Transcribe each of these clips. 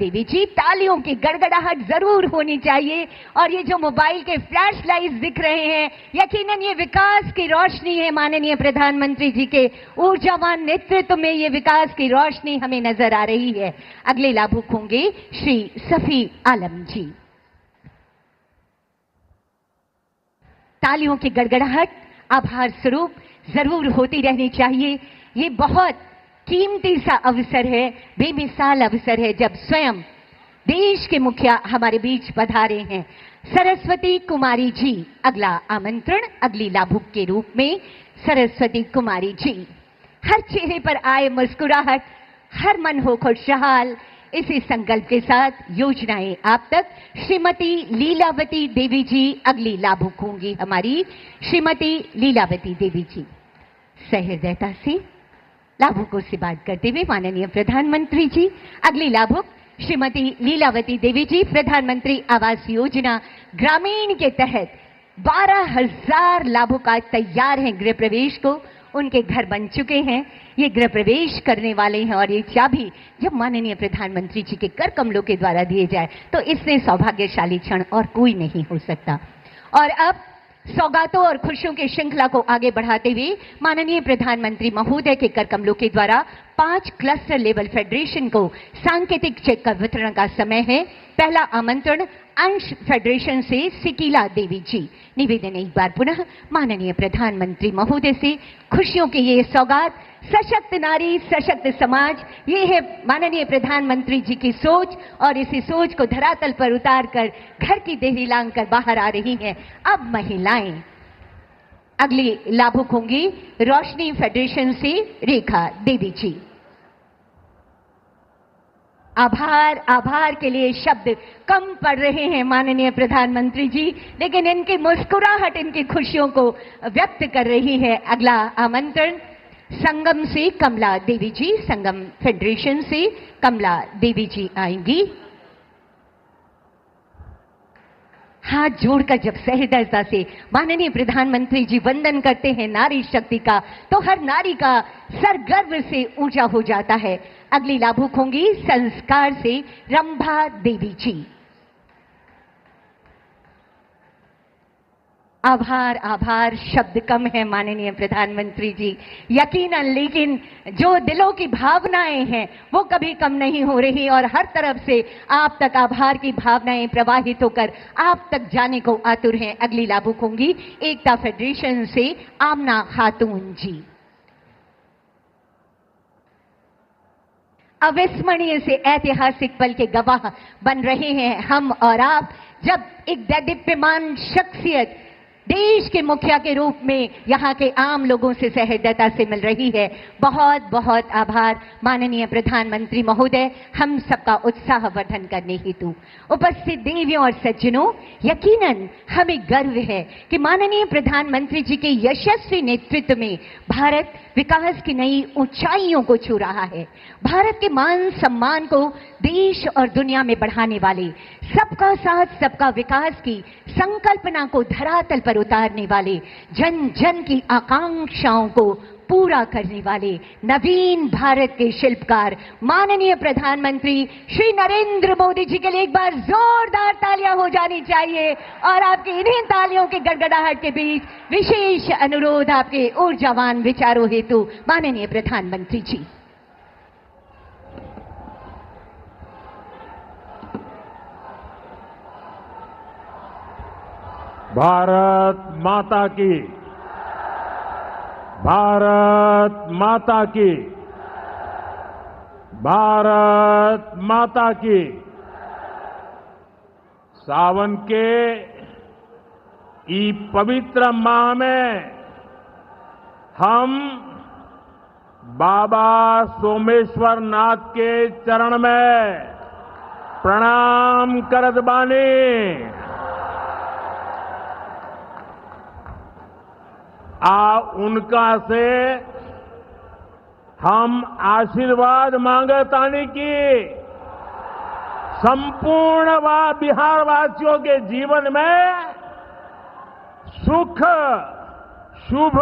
देवी जी, तालियों की गड़गड़ाहट जरूर होनी चाहिए। और ये जो मोबाइल के फ्लैश लाइट्स दिख रहे हैं, यकीनन ये विकास की रोशनी है। माननीय प्रधानमंत्री जी के ऊर्जावान नेतृत्व में ये विकास की रोशनी हमें नजर आ रही है। अगले लाभुक होंगे श्री सफी आलम जी। तालियों की गड़गड़ाहट आभार स्वरूप जरूर होती रहनी चाहिए। ये बहुत कीमती सा अवसर है, बेमिसाल अवसर है, जब स्वयं देश के मुखिया हमारे बीच पधारे हैं। सरस्वती कुमारी जी, अगला आमंत्रण अगली लाभुक के रूप में सरस्वती कुमारी जी। हर चेहरे पर आए मुस्कुराहट, हर मन हो खुशहाल, इसी संकल्प के साथ योजनाएं आप तक। श्रीमती लीलावती देवी जी अगली लाभुक होंगी हमारी। श्रीमती लीलावती देवी जी सहृदयता से लाभुकों से बात करते हुए माननीय प्रधानमंत्री जी। अगली लाभुक श्रीमती लीलावती देवी जी, प्रधानमंत्री आवास योजना ग्रामीण के तहत 12,000 लाभुक आज तैयार हैं गृह प्रवेश को। उनके घर बन चुके हैं, ये गृह प्रवेश करने वाले हैं। और ये चाबी जब माननीय प्रधानमंत्री जी के कर कमलों के द्वारा दिए जाए तो इससे सौभाग्यशाली क्षण और कोई नहीं हो सकता। और अब सौगातों और खुशियों की श्रृंखला को आगे बढ़ाते हुए माननीय प्रधानमंत्री महोदय के कर कमलों के द्वारा 5 क्लस्टर लेवल फेडरेशन को सांकेतिक चेक का वितरण का समय है। पहला आमंत्रण अंश फेडरेशन से सिकीला देवी जी। निवेदन एक बार पुनः माननीय प्रधानमंत्री महोदय से खुशियों की ये सौगात, सशक्त नारी सशक्त समाज, ये है माननीय प्रधानमंत्री जी की सोच। और इसी सोच को धरातल पर उतार कर घर की देहरी लांग कर बाहर आ रही हैं अब महिलाएं। अगली लाभुक होंगी रोशनी फेडरेशन से रेखा देवी जी। आभार, आभार के लिए शब्द कम पड़ रहे हैं माननीय प्रधानमंत्री जी, लेकिन इनकी मुस्कुराहट इनकी खुशियों को व्यक्त कर रही है। अगला आमंत्रण संगम से कमला देवी जी, संगम फेडरेशन से कमला देवी जी आएंगी। हाथ जोड़कर जब सहृदयता से माननीय प्रधानमंत्री जी वंदन करते हैं नारी शक्ति का, तो हर नारी का सर गर्व से ऊंचा हो जाता है। अगली लाभुक होंगी संस्कार से रंभा देवी जी। आभार, आभार शब्द कम है माननीय प्रधानमंत्री जी, यकीनन, लेकिन जो दिलों की भावनाएं हैं वो कभी कम नहीं हो रही। और हर तरफ से आप तक आभार की भावनाएं प्रवाहित होकर आप तक जाने को आतुर हैं। अगली लाभुक होंगी एकता फेडरेशन से आमना खातून जी। अविस्मरणीय से ऐतिहासिक पल के गवाह बन रहे हैं हम और आप, जब एक दैदीप्यमान शख्सियत देश के मुखिया के रूप में यहाँ के आम लोगों से सहृदयता से मिल रही है। बहुत बहुत आभार माननीय प्रधानमंत्री महोदय, हम सबका उत्साह वर्धन करने हेतु। उपस्थित देवियों और सज्जनों, यकीनन हमें गर्व है कि माननीय प्रधानमंत्री जी के यशस्वी नेतृत्व में भारत विकास की नई ऊंचाइयों को छू रहा है। भारत के मान सम्मान को देश और दुनिया में बढ़ाने वाले, सबका साथ सबका विकास की संकल्पना को धरातल पर उतारने वाले, जन जन की आकांक्षाओं को पूरा करने वाले नवीन भारत के शिल्पकार माननीय प्रधानमंत्री श्री नरेंद्र मोदी जी के लिए एक बार जोरदार तालियां हो जानी चाहिए। और आपकी इन्हीं तालियों के गड़गड़ाहट के बीच विशेष अनुरोध आपके ऊर्जावान विचारों हेतु माननीय प्रधानमंत्री जी। भारत माता की, भारत माता की, भारत माता की। सावन के ई पवित्र माह में हम बाबा सोमेश्वर नाथ के चरण में प्रणाम करत बानी। उनका से हम आशीर्वाद मांगतानी की संपूर्ण बिहार वासियों के जीवन में सुख शुभ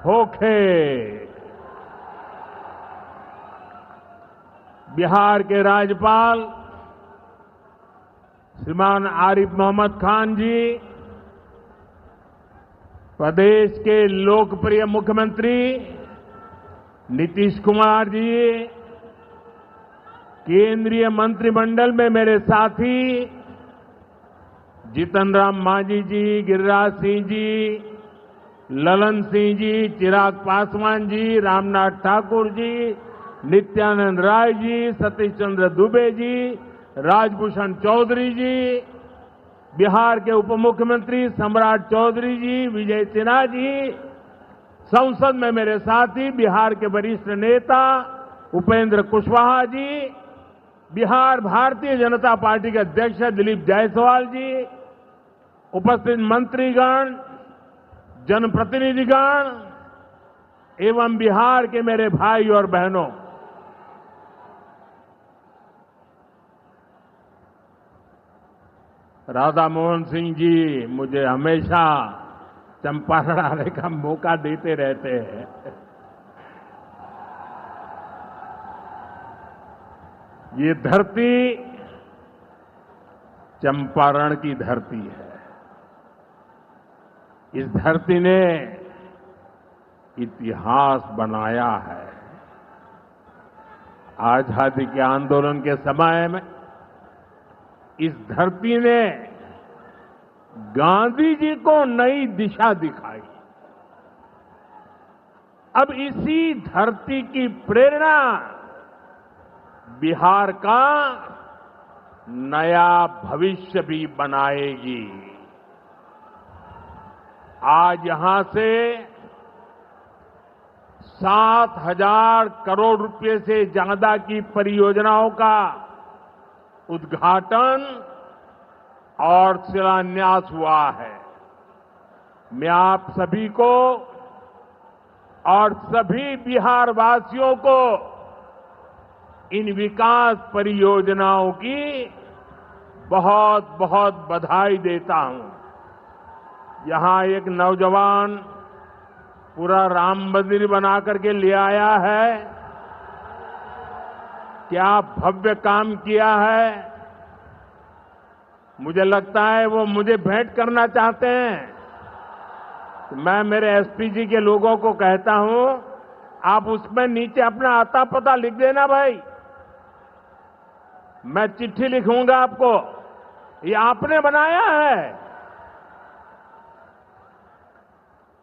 होखे। बिहार के राज्यपाल श्रीमान आरिफ मोहम्मद खान जी, प्रदेश के लोकप्रिय मुख्यमंत्री नीतीश कुमार जी, केंद्रीय मंत्रिमंडल में मेरे साथी जीतन राम मांझी जी, गिरिराज सिंह जी, ललन सिंह जी, चिराग पासवान जी, रामनाथ ठाकुर जी, नित्यानंद राय जी, सतीश चंद्र दुबे जी, राजभूषण चौधरी जी, बिहार के उप मुख्यमंत्री सम्राट चौधरी जी, विजय सिन्हा जी, संसद में मेरे साथी बिहार के वरिष्ठ नेता उपेंद्र कुशवाहा जी, बिहार भारतीय जनता पार्टी के अध्यक्ष दिलीप जायसवाल जी, उपस्थित मंत्रीगण, जनप्रतिनिधिगण एवं बिहार के मेरे भाई और बहनों, राधा मोहन सिंह जी मुझे हमेशा चंपारण आने का मौका देते रहते हैं। ये धरती चंपारण की धरती है। इस धरती ने इतिहास बनाया है। आजादी के आंदोलन के समय में इस धरती ने गांधी जी को नई दिशा दिखाई। अब इसी धरती की प्रेरणा बिहार का नया भविष्य भी बनाएगी। आज यहां से 7,000 करोड़ रुपए से ज्यादा की परियोजनाओं का उद्घाटन और शिलान्यास हुआ है। मैं आप सभी को और सभी बिहार वासियों को इन विकास परियोजनाओं की बहुत बहुत बधाई देता हूं। यहां एक नौजवान पूरा राम मंदिर बना करके ले आया है। क्या भव्य काम किया है। मुझे लगता है वो मुझे भेंट करना चाहते हैं। मैं मेरे एसपीजी के लोगों को कहता हूं, आप उसमें नीचे अपना आता पता लिख देना भाई। मैं चिट्ठी लिखूंगा आपको, ये आपने बनाया है।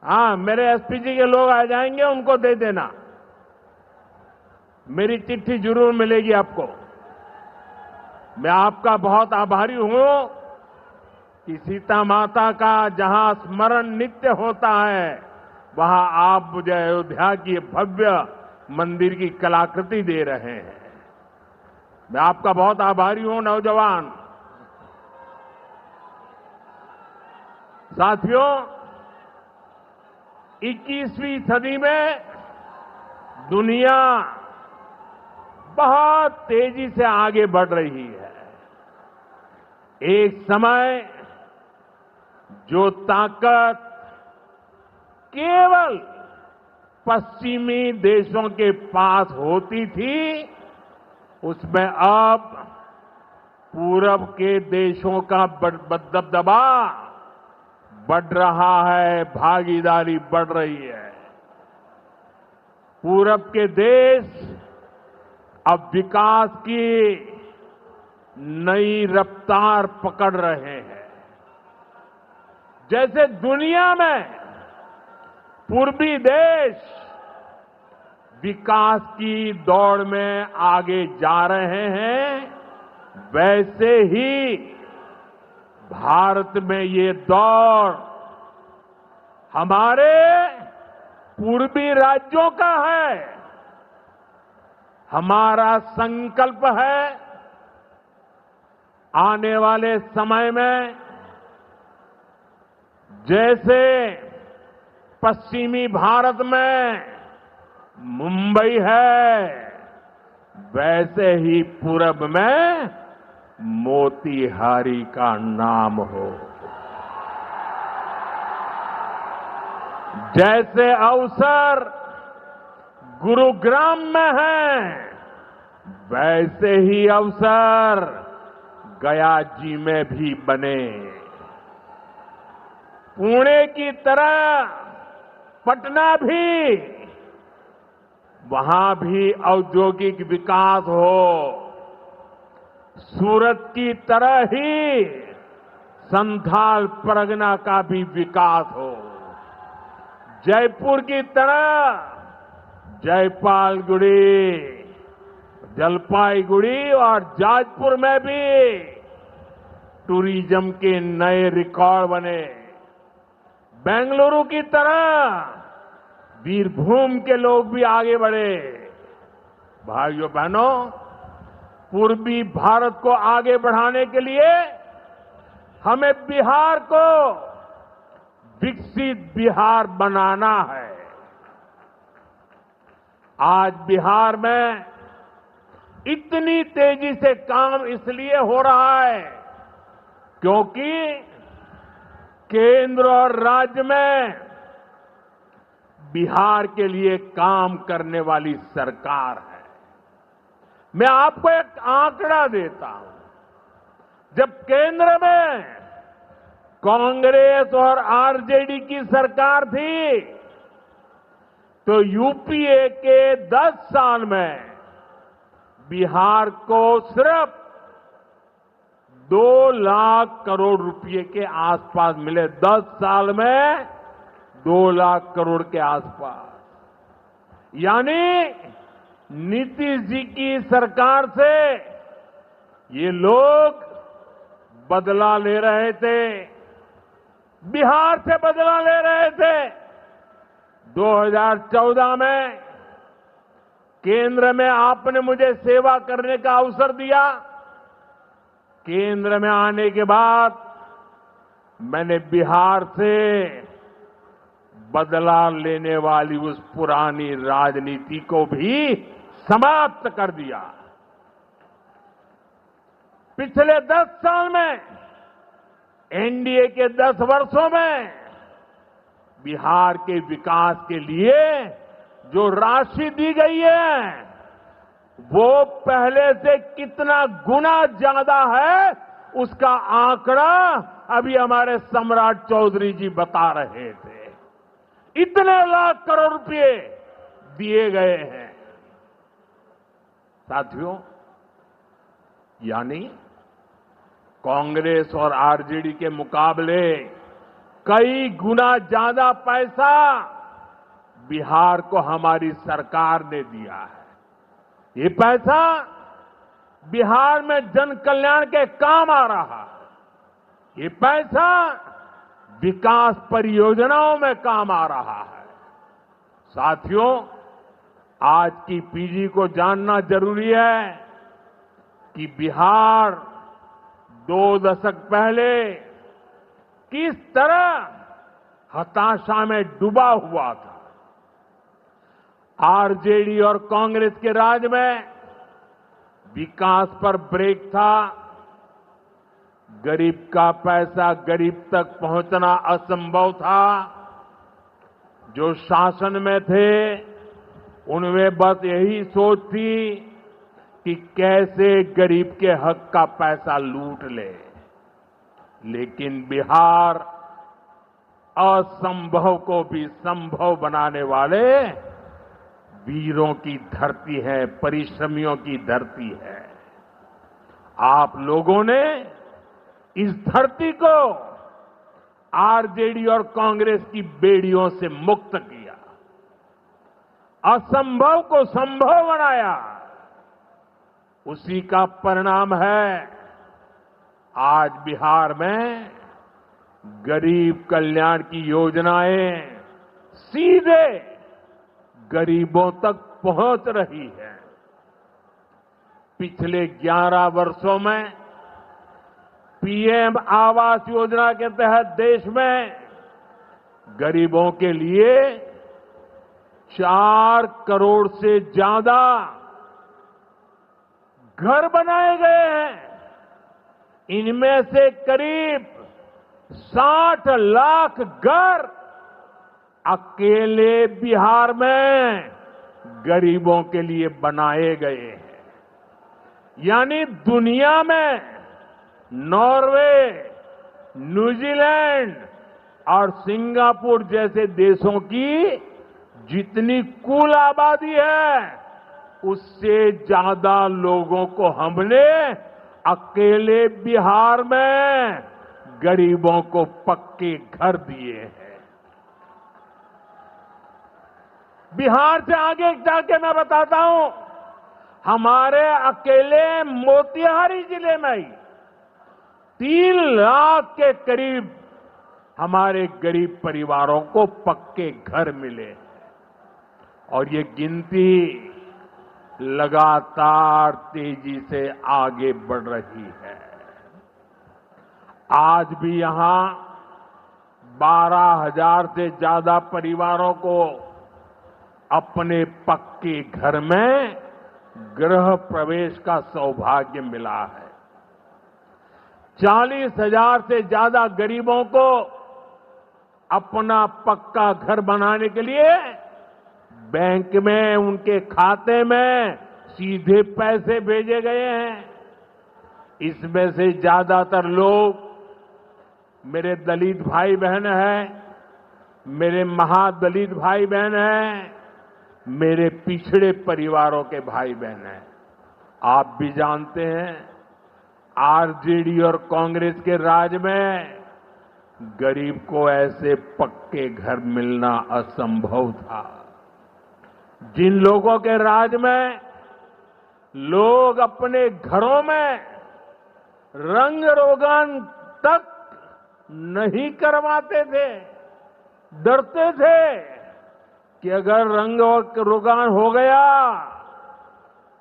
हाँ, मेरे एसपीजी के लोग आ जाएंगे, उनको दे देना। मेरी चिट्ठी जरूर मिलेगी आपको। मैं आपका बहुत आभारी हूं कि सीता माता का जहां स्मरण नित्य होता है, वहां आप मुझे अयोध्या की भव्य मंदिर की कलाकृति दे रहे हैं। मैं आपका बहुत आभारी हूं नौजवान साथियों। 21वीं सदी में दुनिया बहुत तेजी से आगे बढ़ रही है। एक समय जो ताकत केवल पश्चिमी देशों के पास होती थी, उसमें अब पूरब के देशों का दबदबा बढ़ रहा है, भागीदारी बढ़ रही है। पूरब के देश अब विकास की नई रफ्तार पकड़ रहे हैं। जैसे दुनिया में पूर्वी देश विकास की दौड़ में आगे जा रहे हैं, वैसे ही भारत में ये दौड़ हमारे पूर्वी राज्यों का है। हमारा संकल्प है आने वाले समय में जैसे पश्चिमी भारत में मुंबई है, वैसे ही पूरब में मोतीहारी का नाम हो। जैसे अवसर गुरुग्राम में है, वैसे ही अवसर गया जी में भी बने। पुणे की तरह पटना भी, वहां भी औद्योगिक विकास हो। सूरत की तरह ही संथाल परगना का भी विकास हो। जयपुर की तरह जयपालगुड़ी, जलपाईगुड़ी और जाजपुर में भी टूरिज्म के नए रिकॉर्ड बने। बेंगलुरु की तरह वीरभूम के लोग भी आगे बढ़े। भाइयों बहनों, पूर्वी भारत को आगे बढ़ाने के लिए हमें बिहार को विकसित बिहार बनाना है। आज बिहार में इतनी तेजी से काम इसलिए हो रहा है क्योंकि केंद्र और राज्य में बिहार के लिए काम करने वाली सरकार है। मैं आपको एक आंकड़ा देता हूं। जब केंद्र में कांग्रेस और आरजेडी की सरकार थी तो यूपीए के 10 साल में बिहार को सिर्फ 2 लाख करोड़ रुपए के आसपास मिले। 10 साल में 2 लाख करोड़ के आसपास। यानी नीतीश जी की सरकार से ये लोग बदला ले रहे थे, बिहार से बदला ले रहे थे। 2014 में केंद्र में आपने मुझे सेवा करने का अवसर दिया। केंद्र में आने के बाद मैंने बिहार से बदला लेने वाली उस पुरानी राजनीति को भी समाप्त कर दिया। पिछले 10 साल में, एनडीए के 10 वर्षों में बिहार के विकास के लिए जो राशि दी गई है वो पहले से कितना गुना ज्यादा है, उसका आंकड़ा अभी हमारे सम्राट चौधरी जी बता रहे थे। इतने लाख करोड़ रुपए दिए गए हैं। साथियों, यानी कांग्रेस और आरजेडी के मुकाबले कई गुना ज्यादा पैसा बिहार को हमारी सरकार ने दिया है। ये पैसा बिहार में जन कल्याण के काम आ रहा है। ये पैसा विकास परियोजनाओं में काम आ रहा है। साथियों, आज की पीढ़ी को जानना जरूरी है कि बिहार 2 दशक पहले किस तरह हताशा में डूबा हुआ था। आरजेडी और कांग्रेस के राज में विकास पर ब्रेक था। गरीब का पैसा गरीब तक पहुंचना असंभव था। जो शासन में थे उनमें बस यही सोच थी कि कैसे गरीब के हक का पैसा लूट ले। लेकिन बिहार असंभव को भी संभव बनाने वाले वीरों की धरती है, परिश्रमियों की धरती है। आप लोगों ने इस धरती को आरजेडी और कांग्रेस की बेड़ियों से मुक्त किया, असंभव को संभव बनाया। उसी का परिणाम है आज बिहार में गरीब कल्याण की योजनाएं सीधे गरीबों तक पहुंच रही है। पिछले 11 वर्षों में पीएम आवास योजना के तहत देश में गरीबों के लिए 4 करोड़ से ज्यादा घर बनाए गए हैं। इनमें से करीब 60 लाख घर अकेले बिहार में गरीबों के लिए बनाए गए हैं। यानी दुनिया में नॉर्वे, न्यूजीलैंड और सिंगापुर जैसे देशों की जितनी कुल आबादी है, उससे ज्यादा लोगों को हमने अकेले बिहार में गरीबों को पक्के घर दिए हैं। बिहार से आगे जाके मैं बताता हूं, हमारे अकेले मोतिहारी जिले में ही 3 लाख के करीब हमारे गरीब परिवारों को पक्के घर मिले और ये गिनती लगातार तेजी से आगे बढ़ रही है। आज भी यहां 12,000 से ज्यादा परिवारों को अपने पक्के घर में गृह प्रवेश का सौभाग्य मिला है। 40,000 से ज्यादा गरीबों को अपना पक्का घर बनाने के लिए बैंक में उनके खाते में सीधे पैसे भेजे गए हैं। इसमें से ज्यादातर लोग मेरे दलित भाई बहन हैं, मेरे महादलित भाई बहन हैं, मेरे पिछड़े परिवारों के भाई बहन हैं। आप भी जानते हैं, आरजेडी और कांग्रेस के राज में गरीब को ऐसे पक्के घर मिलना असंभव था। जिन लोगों के राज में लोग अपने घरों में रंग रोगन तक नहीं करवाते थे, डरते थे कि अगर रंग रोगन हो गया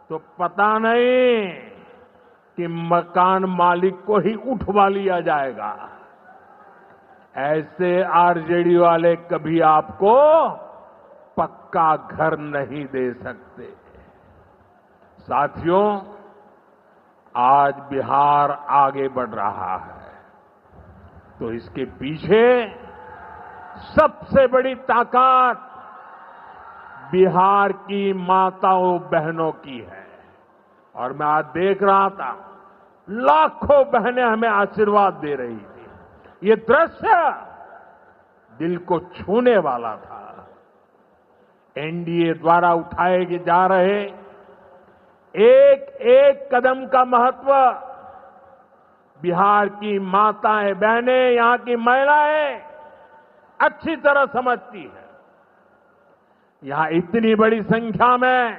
तो पता नहीं कि मकान मालिक को ही उठवा लिया जाएगा। ऐसे आरजेडी वाले कभी आपको पक्का घर नहीं दे सकते। साथियों, आज बिहार आगे बढ़ रहा है तो इसके पीछे सबसे बड़ी ताकत बिहार की माताओं बहनों की है। और मैं आज देख रहा था, लाखों बहनें हमें आशीर्वाद दे रही थी। ये दृश्य दिल को छूने वाला था। एनडीए द्वारा उठाए जा रहे एक एक कदम का महत्व बिहार की माताएं बहनें, यहां की महिलाएं अच्छी तरह समझती है। यहां इतनी बड़ी संख्या में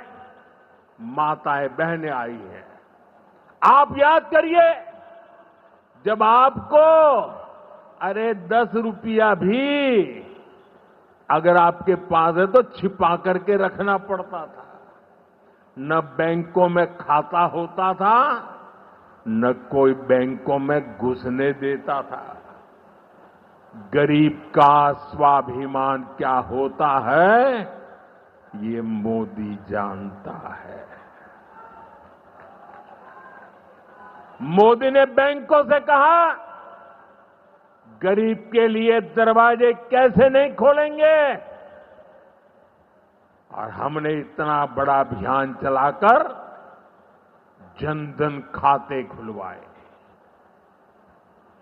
माताएं बहनें आई हैं। आप याद करिए, जब आपको 10 रुपया भी अगर आपके पास है तो छिपा करके रखना पड़ता था। न बैंकों में खाता होता था, न कोई बैंकों में घुसने देता था। गरीब का स्वाभिमान क्या होता है, ये मोदी जानता है। मोदी ने बैंकों से कहा, गरीब के लिए दरवाजे कैसे नहीं खोलेंगे, और हमने इतना बड़ा अभियान चलाकर जनधन खाते खुलवाए।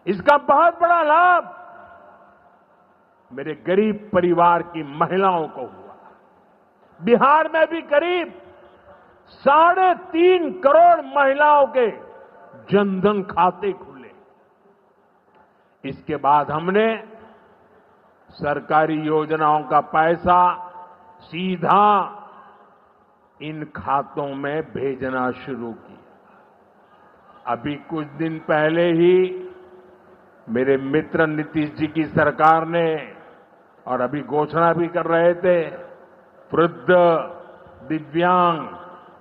इसका बहुत बड़ा लाभ मेरे गरीब परिवार की महिलाओं को हुआ। बिहार में भी करीब 3.5 करोड़ महिलाओं के जनधन खाते खुले। इसके बाद हमने सरकारी योजनाओं का पैसा सीधा इन खातों में भेजना शुरू किया। अभी कुछ दिन पहले ही मेरे मित्र नीतीश जी की सरकार ने, और अभी घोषणा भी कर रहे थे, वृद्ध, दिव्यांग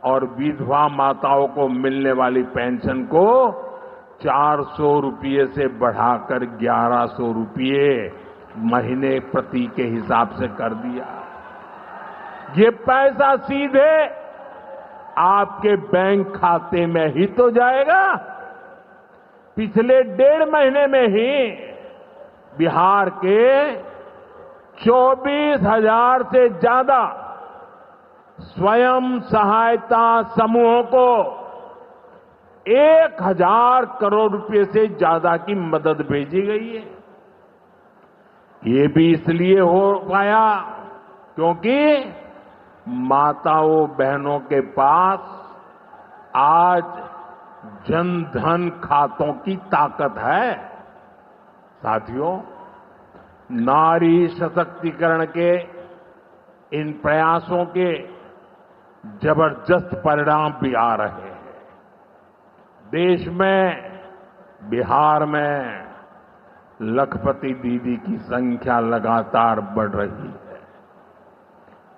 और विधवा माताओं को मिलने वाली पेंशन को 400 रुपये से बढ़ाकर 1100 रुपये महीने प्रति के हिसाब से कर दिया। ये पैसा सीधे आपके बैंक खाते में ही तो जाएगा। पिछले 1.5 महीने में ही बिहार के 24,000 से ज्यादा स्वयं सहायता समूहों को 1000 करोड़ रुपए से ज्यादा की मदद भेजी गई है। ये भी इसलिए हो पाया क्योंकि माताओं बहनों के पास आज जन धन खातों की ताकत है। साथियों, नारी सशक्तिकरण के इन प्रयासों के जबरदस्त परिणाम भी आ रहे हैं। देश में, बिहार में लखपति दीदी की संख्या लगातार बढ़ रही है।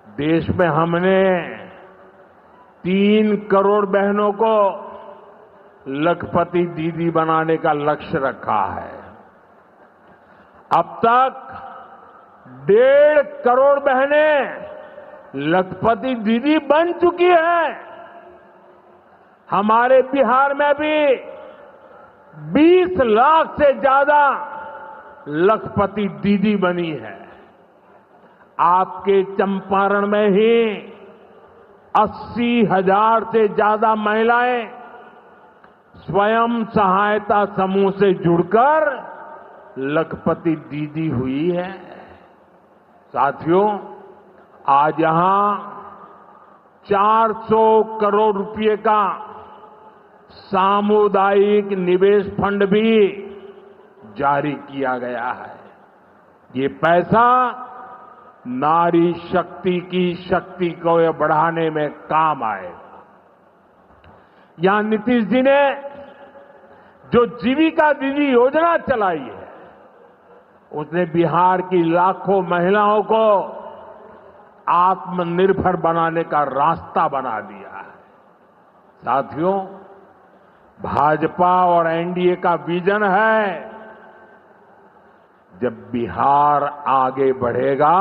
देश में हमने 3 करोड़ बहनों को लखपति दीदी बनाने का लक्ष्य रखा है। अब तक 1.5 करोड़ बहनें लखपति दीदी बन चुकी हैं। हमारे बिहार में भी 20 लाख से ज्यादा लखपति दीदी बनी है। आपके चंपारण में ही 80,000 से ज्यादा महिलाएं स्वयं सहायता समूह से जुड़कर लखपति दीदी हुई है। साथियों, आज यहां 400 करोड़ रुपए का सामुदायिक निवेश फंड भी जारी किया गया है। ये पैसा नारी शक्ति की शक्ति को बढ़ाने में काम आएगा। यहां नीतीश जी ने जो जीविका दीदी योजना चलाई है, उसने बिहार की लाखों महिलाओं को आत्मनिर्भर बनाने का रास्ता बना दिया है। साथियों, भाजपा और एनडीए का विजन है, जब बिहार आगे बढ़ेगा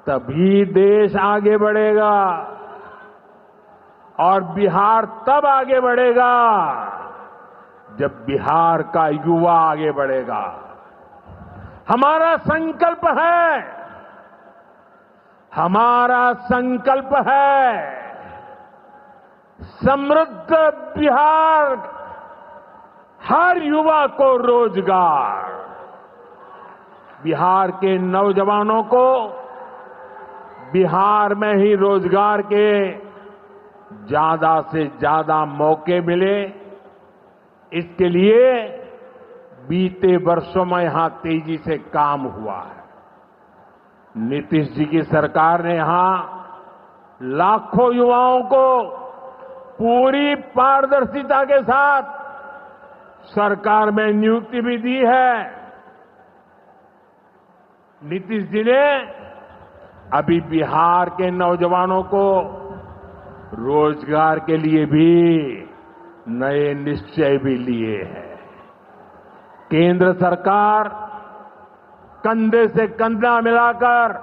तभी देश आगे बढ़ेगा, और बिहार तब आगे बढ़ेगा जब बिहार का युवा आगे बढ़ेगा। हमारा संकल्प है, हमारा संकल्प है समृद्ध बिहार, हर युवा को रोजगार। बिहार के नौजवानों को बिहार में ही रोजगार के ज्यादा से ज्यादा मौके मिले, इसके लिए बीते वर्षों में यहां तेजी से काम हुआ है। नीतीश जी की सरकार ने यहां लाखों युवाओं को पूरी पारदर्शिता के साथ सरकार में नियुक्ति भी दी है। नीतीश जी ने अभी बिहार के नौजवानों को रोजगार के लिए भी नए निश्चय भी लिए हैं। केंद्र सरकार कंधे से कंधा मिलाकर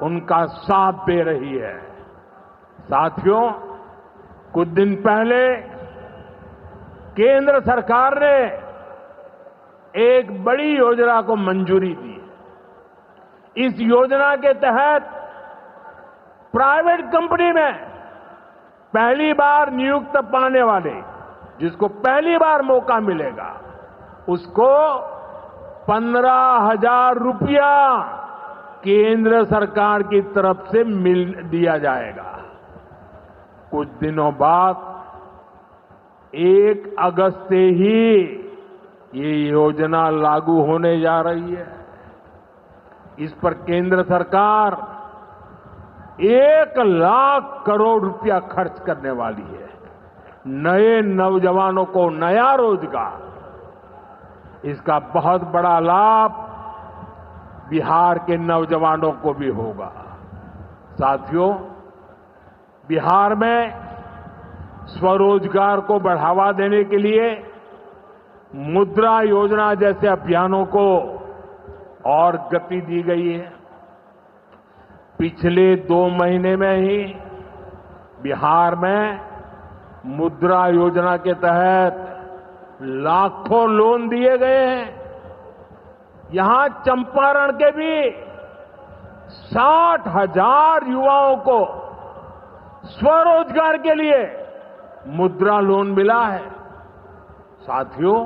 उनका साथ दे रही है। साथियों, कुछ दिन पहले केंद्र सरकार ने एक बड़ी योजना को मंजूरी दी। इस योजना के तहत प्राइवेट कंपनी में पहली बार नियुक्त पाने वाले, जिसको पहली बार मौका मिलेगा, उसको 15,000 रुपया केंद्र सरकार की तरफ से दिया जाएगा। कुछ दिनों बाद 1 अगस्त से ही ये योजना लागू होने जा रही है। इस पर केंद्र सरकार 1 लाख करोड़ रुपया खर्च करने वाली है। नए नौजवानों को नया रोजगार, इसका बहुत बड़ा लाभ बिहार के नौजवानों को भी होगा। साथियों, बिहार में स्वरोजगार को बढ़ावा देने के लिए मुद्रा योजना जैसे अभियानों को और गति दी गई है। पिछले 2 महीने में ही बिहार में मुद्रा योजना के तहत लाखों लोन दिए गए हैं। यहां चंपारण के भी 60,000 युवाओं को स्वरोजगार के लिए मुद्रा लोन मिला है। साथियों,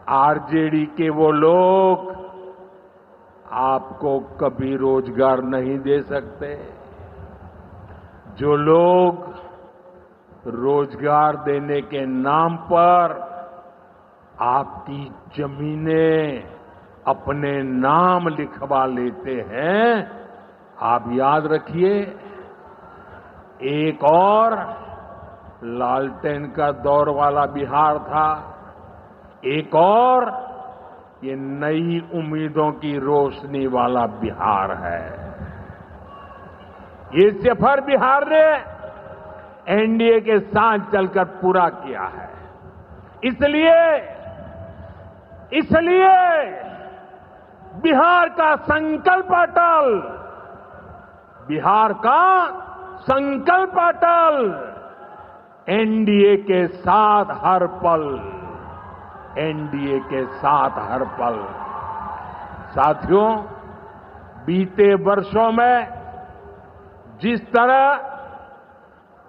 आरजेडी के वो लोग आपको कभी रोजगार नहीं दे सकते। जो लोग रोजगार देने के नाम पर आपकी जमीनें अपने नाम लिखवा लेते हैं, आप याद रखिए, एक और लालटेन का दौर वाला बिहार था, एक और ये नई उम्मीदों की रोशनी वाला बिहार है। ये सफर बिहार ने एनडीए के साथ चलकर पूरा किया है। इसलिए बिहार का संकल्प अटल, बिहार का संकल्प अटल, एनडीए के साथ हर पल, एनडीए के साथ हर पल। साथियों, बीते वर्षों में जिस तरह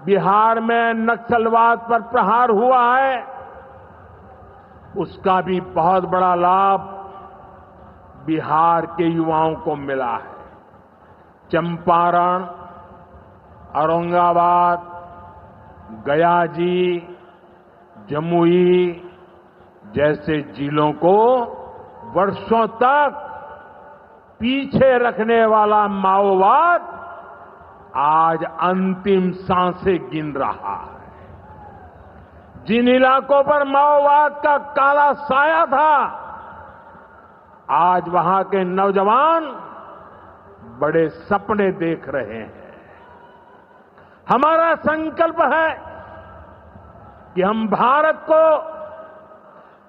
बिहार में नक्सलवाद पर प्रहार हुआ है, उसका भी बहुत बड़ा लाभ बिहार के युवाओं को मिला है। चंपारण, औरंगाबाद, गया जी, जमुई जैसे जिलों को वर्षों तक पीछे रखने वाला माओवाद आज अंतिम सांसें गिन रहा है। जिन इलाकों पर माओवाद का काला साया था, आज वहां के नौजवान बड़े सपने देख रहे हैं। हमारा संकल्प है कि हम भारत को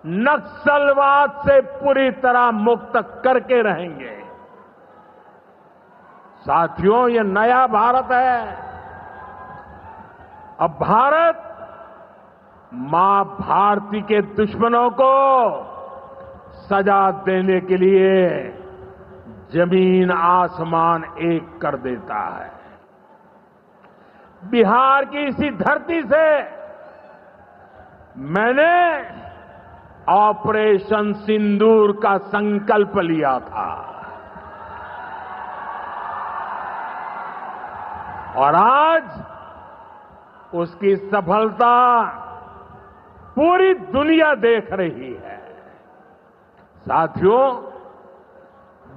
नक्सलवाद से पूरी तरह मुक्त करके रहेंगे। साथियों, ये नया भारत है। अब भारत मां भारती के दुश्मनों को सजा देने के लिए जमीन आसमान एक कर देता है। बिहार की इसी धरती से मैंने ऑपरेशन सिंदूर का संकल्प लिया था और आज उसकी सफलता पूरी दुनिया देख रही है। साथियों,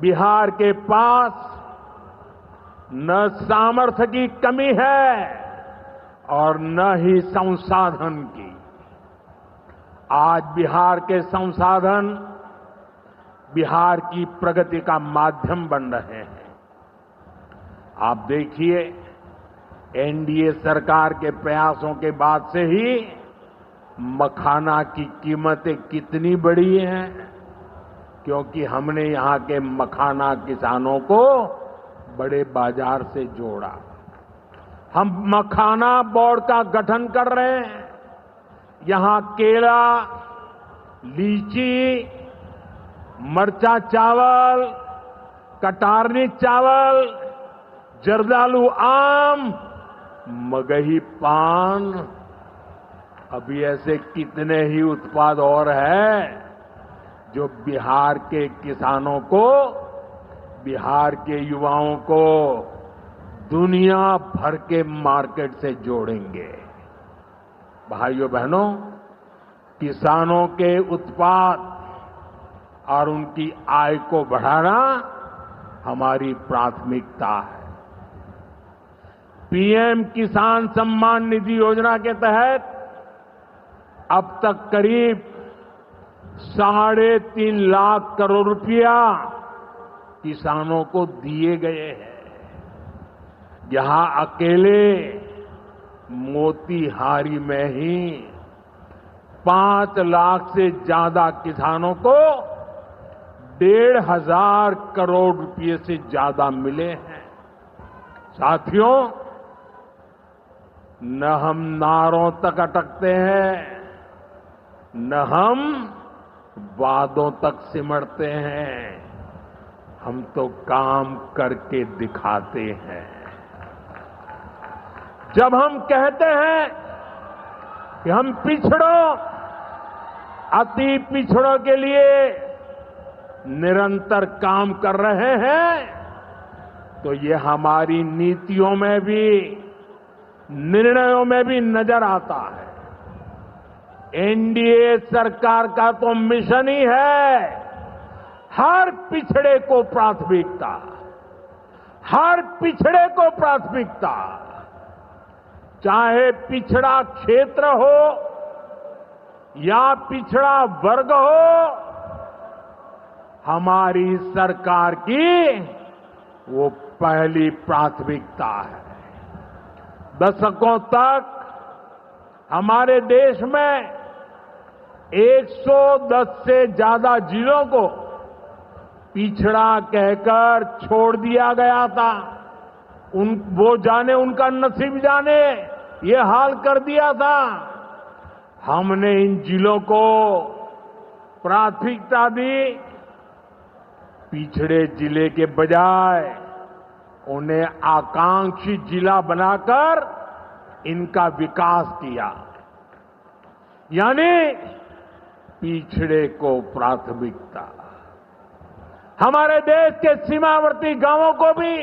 बिहार के पास न सामर्थ्य की कमी है और न ही संसाधन की। आज बिहार के संसाधन बिहार की प्रगति का माध्यम बन रहे हैं। आप देखिए, एनडीए सरकार के प्रयासों के बाद से ही मखाना की कीमतें कितनी बढ़ी हैं, क्योंकि हमने यहां के मखाना किसानों को बड़े बाजार से जोड़ा। हम मखाना बोर्ड का गठन कर रहे हैं। यहां केला, लीची, मरचा चावल, कटारनी चावल, जर्दालू आम, मगही पान, अभी ऐसे कितने ही उत्पाद और हैं जो बिहार के किसानों को, बिहार के युवाओं को दुनिया भर के मार्केट से जोड़ेंगे। भाइयों बहनों, किसानों के उत्पाद और उनकी आय को बढ़ाना हमारी प्राथमिकता है। पीएम किसान सम्मान निधि योजना के तहत अब तक करीब 3.5 लाख करोड़ रुपया किसानों को दिए गए हैं। यहां अकेले मोतीहारी में ही 5 लाख से ज्यादा किसानों को 1,500 करोड़ रुपए से ज्यादा मिले हैं। साथियों, न हम नारों तक अटकते हैं, न हम वादों तक सिमटते हैं, हम तो काम करके दिखाते हैं। जब हम कहते हैं कि हम पिछड़ों, अति पिछड़ों के लिए निरंतर काम कर रहे हैं, तो ये हमारी नीतियों में भी, निर्णयों में भी नजर आता है। एनडीए सरकार का तो मिशन ही है हर पिछड़े को प्राथमिकता, हर पिछड़े को प्राथमिकता, चाहे पिछड़ा क्षेत्र हो या पिछड़ा वर्ग हो, हमारी सरकार की वो पहली प्राथमिकता है। दशकों तक हमारे देश में 110 से ज्यादा जिलों को पिछड़ा कहकर छोड़ दिया गया था। वो जाने, उनका नसीब जाने, ये हाल कर दिया था। हमने इन जिलों को प्राथमिकता दी, पिछड़े जिले के बजाय उन्हें आकांक्षी जिला बनाकर इनका विकास किया, यानी पिछड़े को प्राथमिकता। हमारे देश के सीमावर्ती गांवों को भी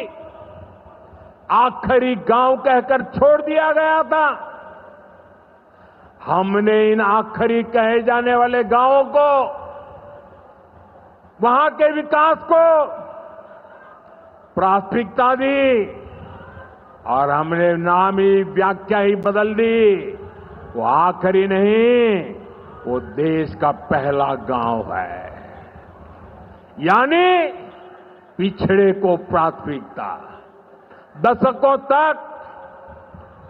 आखिरी गांव कहकर छोड़ दिया गया था। हमने इन आखिरी कहे जाने वाले गांवों को, वहां के विकास को प्राथमिकता दी और हमने नाम ही, व्याख्या ही बदल दी। वो आखिरी नहीं, वो देश का पहला गांव है, यानी पिछड़े को प्राथमिकता। दशकों तक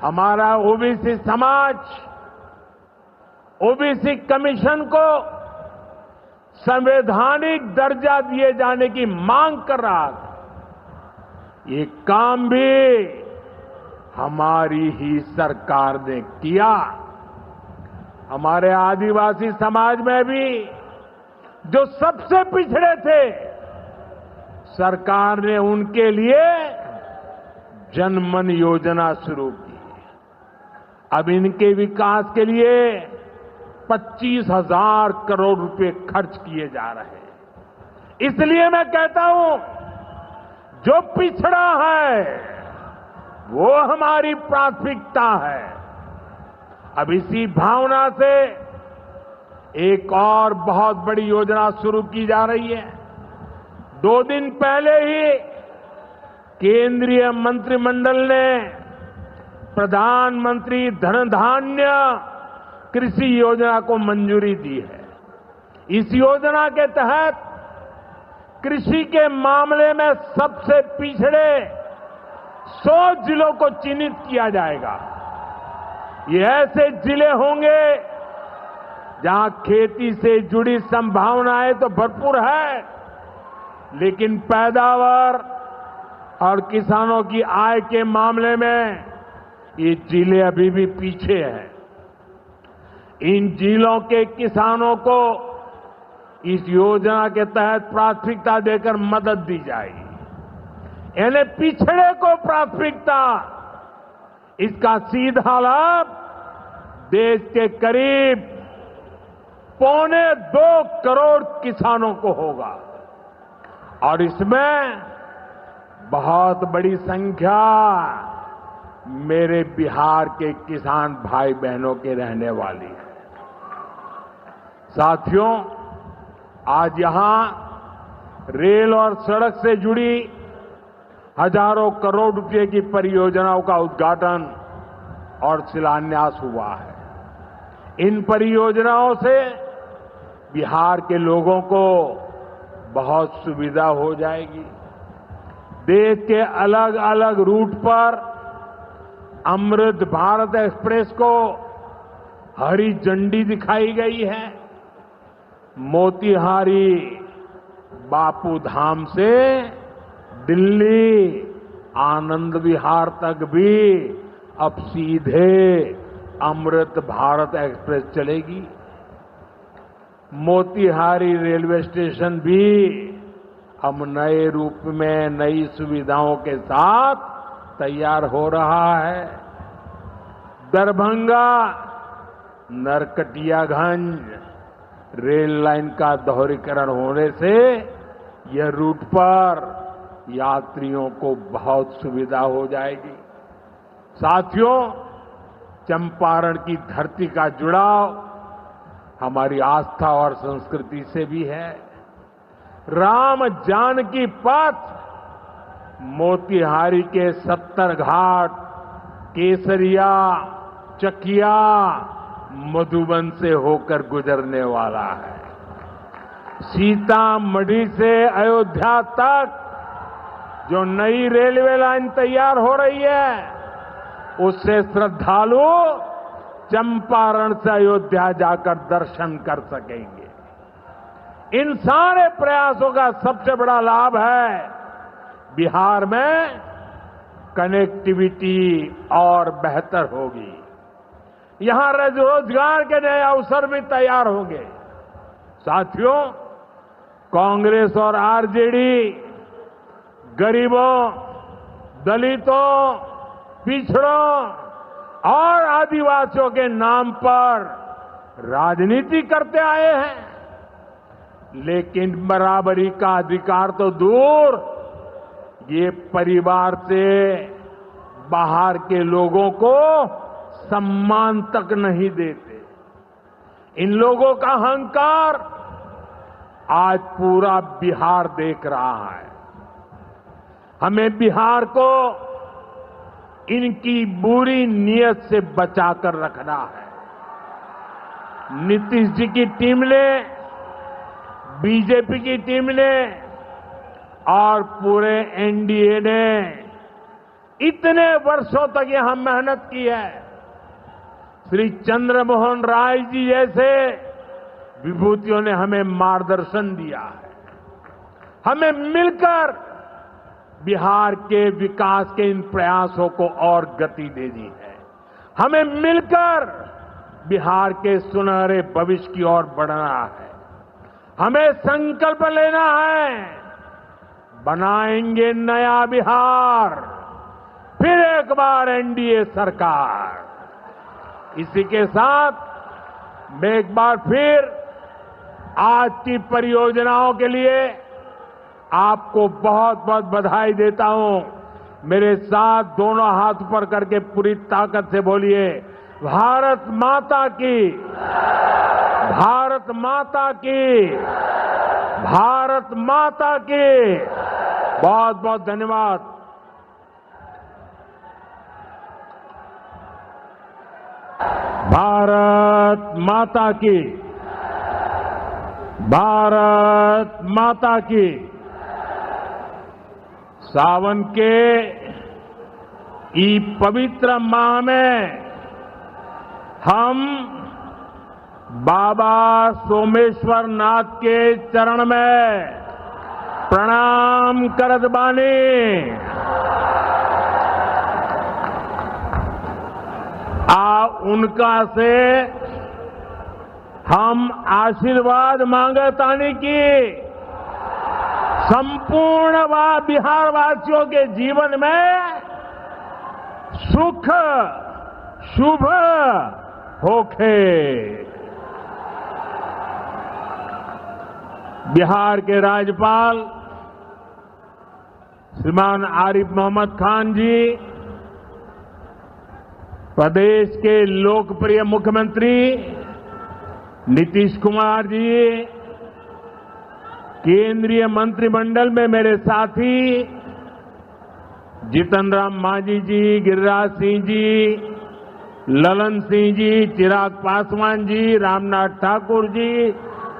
हमारा ओबीसी समाज ओबीसी कमीशन को संवैधानिक दर्जा दिए जाने की मांग कर रहा था। ये काम भी हमारी ही सरकार ने किया। हमारे आदिवासी समाज में भी जो सबसे पिछड़े थे, सरकार ने उनके लिए जनमन योजना शुरू की। अब इनके विकास के लिए 25,000 करोड़ रुपए खर्च किए जा रहे हैं। इसलिए मैं कहता हूं, जो पिछड़ा है वो हमारी प्राथमिकता है। अब इसी भावना से एक और बहुत बड़ी योजना शुरू की जा रही है। 2 दिन पहले ही केंद्रीय मंत्रिमंडल ने प्रधानमंत्री धन धान्य कृषि योजना को मंजूरी दी है। इस योजना के तहत कृषि के मामले में सबसे पिछड़े 100 जिलों को चिन्हित किया जाएगा। ये ऐसे जिले होंगे जहां खेती से जुड़ी संभावनाएं तो भरपूर है, लेकिन पैदावार और किसानों की आय के मामले में ये जिले अभी भी पीछे हैं। इन जिलों के किसानों को इस योजना के तहत प्राथमिकता देकर मदद दी जाएगी। यानी पिछड़े को प्राथमिकता, इसका सीधा लाभ देश के करीब 2.25 करोड़ किसानों को होगा और इसमें बहुत बड़ी संख्या मेरे बिहार के किसान भाई बहनों के रहने वाली है। साथियों, आज यहां रेल और सड़क से जुड़ी हजारों करोड़ रुपए की परियोजनाओं का उद्घाटन और शिलान्यास हुआ है। इन परियोजनाओं से बिहार के लोगों को बहुत सुविधा हो जाएगी। देश के अलग अलग रूट पर अमृत भारत एक्सप्रेस को हरी झंडी दिखाई गई है। मोतिहारी बापू धाम से दिल्ली आनंद विहार तक भी अब सीधे अमृत भारत एक्सप्रेस चलेगी। मोतिहारी रेलवे स्टेशन भी अब नए रूप में नई सुविधाओं के साथ तैयार हो रहा है। दरभंगा नरकटियागंज रेल लाइन का दोहरीकरण होने से यह रूट पर यात्रियों को बहुत सुविधा हो जाएगी। साथियों, चंपारण की धरती का जुड़ाव हमारी आस्था और संस्कृति से भी है। राम जानकी पथ मोतिहारी के 70 घाट, केसरिया, चकिया, मधुबन से होकर गुजरने वाला है। सीतामढ़ी से अयोध्या तक जो नई रेलवे लाइन तैयार हो रही है, उससे श्रद्धालु चंपारण से अयोध्या जाकर दर्शन कर सकेंगे। इन सारे प्रयासों का सबसे बड़ा लाभ है बिहार में कनेक्टिविटी और बेहतर होगी। यहां रोजगार के नए अवसर भी तैयार होंगे। साथियों, कांग्रेस और आरजेडी गरीबों, दलितों, पिछड़ों और आदिवासियों के नाम पर राजनीति करते आए हैं, लेकिन बराबरी का अधिकार तो दूर, ये परिवार से बाहर के लोगों को सम्मान तक नहीं देते। इन लोगों का अहंकार आज पूरा बिहार देख रहा है। हमें बिहार को इनकी बुरी नीयत से बचाकर रखना है। नीतीश जी की टीम ने, बीजेपी की टीम ने और पूरे एनडीए ने इतने वर्षों तक यहां मेहनत की है। श्री चंद्रमोहन राय जी जैसे विभूतियों ने हमें मार्गदर्शन दिया है। हमें मिलकर बिहार के विकास के इन प्रयासों को और गति देनी है। हमें मिलकर बिहार के सुनहरे भविष्य की ओर बढ़ना है। हमें संकल्प लेना है, बनाएंगे नया बिहार, फिर एक बार एनडीए सरकार। इसी के साथ मैं एक बार फिर आज की परियोजनाओं के लिए आपको बहुत बहुत बधाई देता हूं। मेरे साथ दोनों हाथ ऊपर करके पूरी ताकत से बोलिए, भारत माता की, भारत माता की, भारत माता की। बहुत बहुत धन्यवाद। भारत माता की, भारत माता की। सावन के ई पवित्र माह में हम बाबा सोमेश्वर नाथ के चरण में प्रणाम करत बानी। उनका से हम आशीर्वाद मांगतानी की संपूर्ण बिहार वासियों के जीवन में सुख शुभ होखे। बिहार के राज्यपाल श्रीमान आरिफ मोहम्मद खान जी, प्रदेश के लोकप्रिय मुख्यमंत्री नीतीश कुमार जी, केंद्रीय मंत्रिमंडल में मेरे साथी जीतन राम मांझी जी, गिरिराज सिंह जी, ललन सिंह जी, चिराग पासवान जी, रामनाथ ठाकुर जी,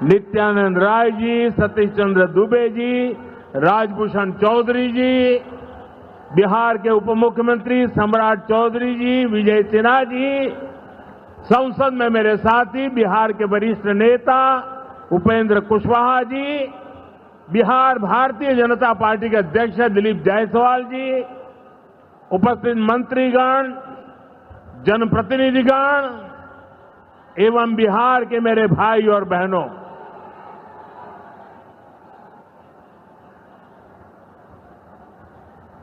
नित्यानंद राय जी, सतीश चंद्र दुबे जी, राजभूषण चौधरी जी, बिहार के उप मुख्यमंत्री सम्राट चौधरी जी, विजय सिन्हा जी, संसद में मेरे साथी बिहार के वरिष्ठ नेता उपेंद्र कुशवाहा जी, बिहार भारतीय जनता पार्टी के अध्यक्ष दिलीप जायसवाल जी, उपस्थित मंत्रीगण, जनप्रतिनिधिगण एवं बिहार के मेरे भाई और बहनों,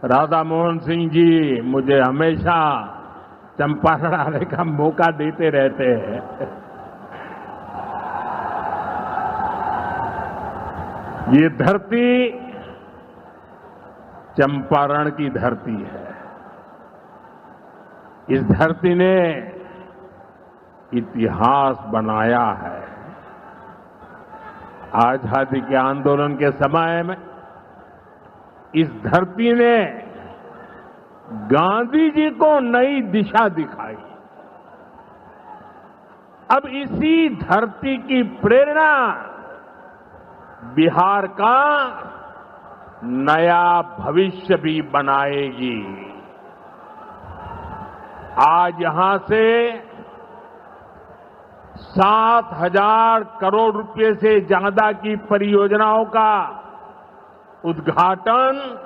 राधा मोहन सिंह जी मुझे हमेशा चंपारण आने का मौका देते रहते हैं। ये धरती चंपारण की धरती है। इस धरती ने इतिहास बनाया है। आजादी के आंदोलन के समय में इस धरती ने गांधी जी को नई दिशा दिखाई। अब इसी धरती की प्रेरणा बिहार का नया भविष्य भी बनाएगी। आज यहां से 7,000 करोड़ रुपए से ज्यादा की परियोजनाओं का उद्घाटन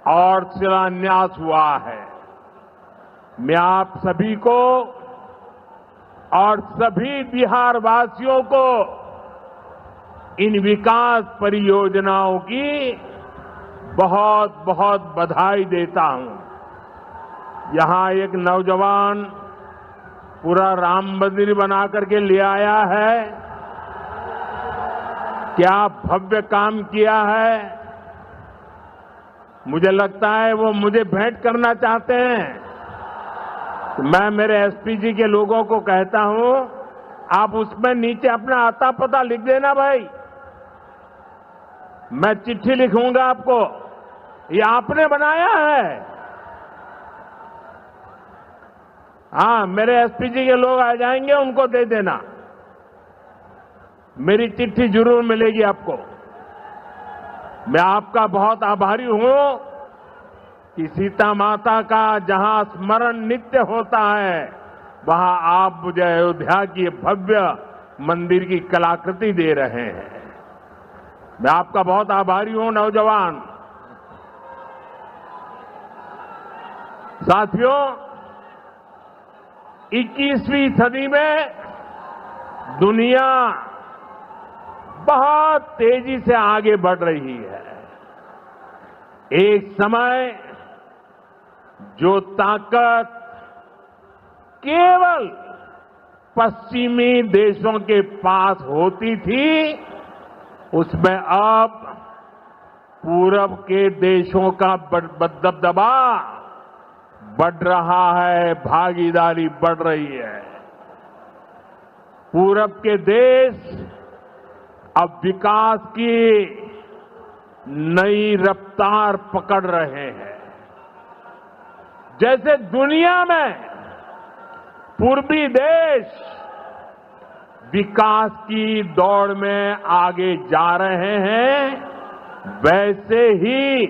और शिलान्यास हुआ है। मैं आप सभी को और सभी बिहार वासियों को इन विकास परियोजनाओं की बहुत बहुत बधाई देता हूं। यहां एक नौजवान पूरा राम मंदिर बना करके ले आया है। क्या भव्य काम किया है। मुझे लगता है वो मुझे भेंट करना चाहते हैं। तो मैं मेरे एसपीजी के लोगों को कहता हूं, आप उसमें नीचे अपना आता पता लिख देना भाई। मैं चिट्ठी लिखूंगा आपको, ये आपने बनाया है। हाँ, मेरे एसपीजी के लोग आ जाएंगे, उनको दे देना। मेरी चिट्ठी जरूर मिलेगी आपको। मैं आपका बहुत आभारी हूं कि सीता माता का जहां स्मरण नित्य होता है, वहां आप मुझे अयोध्या की भव्य मंदिर की कलाकृति दे रहे हैं। मैं आपका बहुत आभारी हूं नौजवान साथियों। 21वीं सदी में दुनिया बहुत तेजी से आगे बढ़ रही है। एक समय जो ताकत केवल पश्चिमी देशों के पास होती थी, उसमें अब पूरब के देशों का दबदबा बढ़ रहा है, भागीदारी बढ़ रही है। पूरब के देश अब विकास की नई रफ्तार पकड़ रहे हैं। जैसे दुनिया में पूर्वी देश विकास की दौड़ में आगे जा रहे हैं, वैसे ही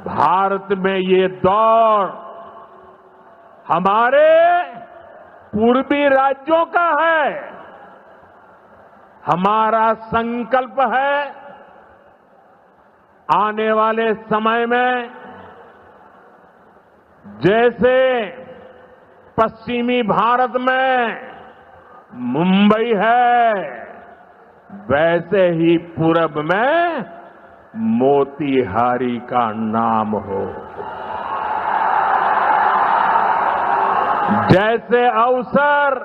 भारत में ये दौड़ हमारे पूर्वी राज्यों का है। हमारा संकल्प है आने वाले समय में जैसे पश्चिमी भारत में मुंबई है, वैसे ही पूरब में मोतीहारी का नाम हो। जैसे अवसर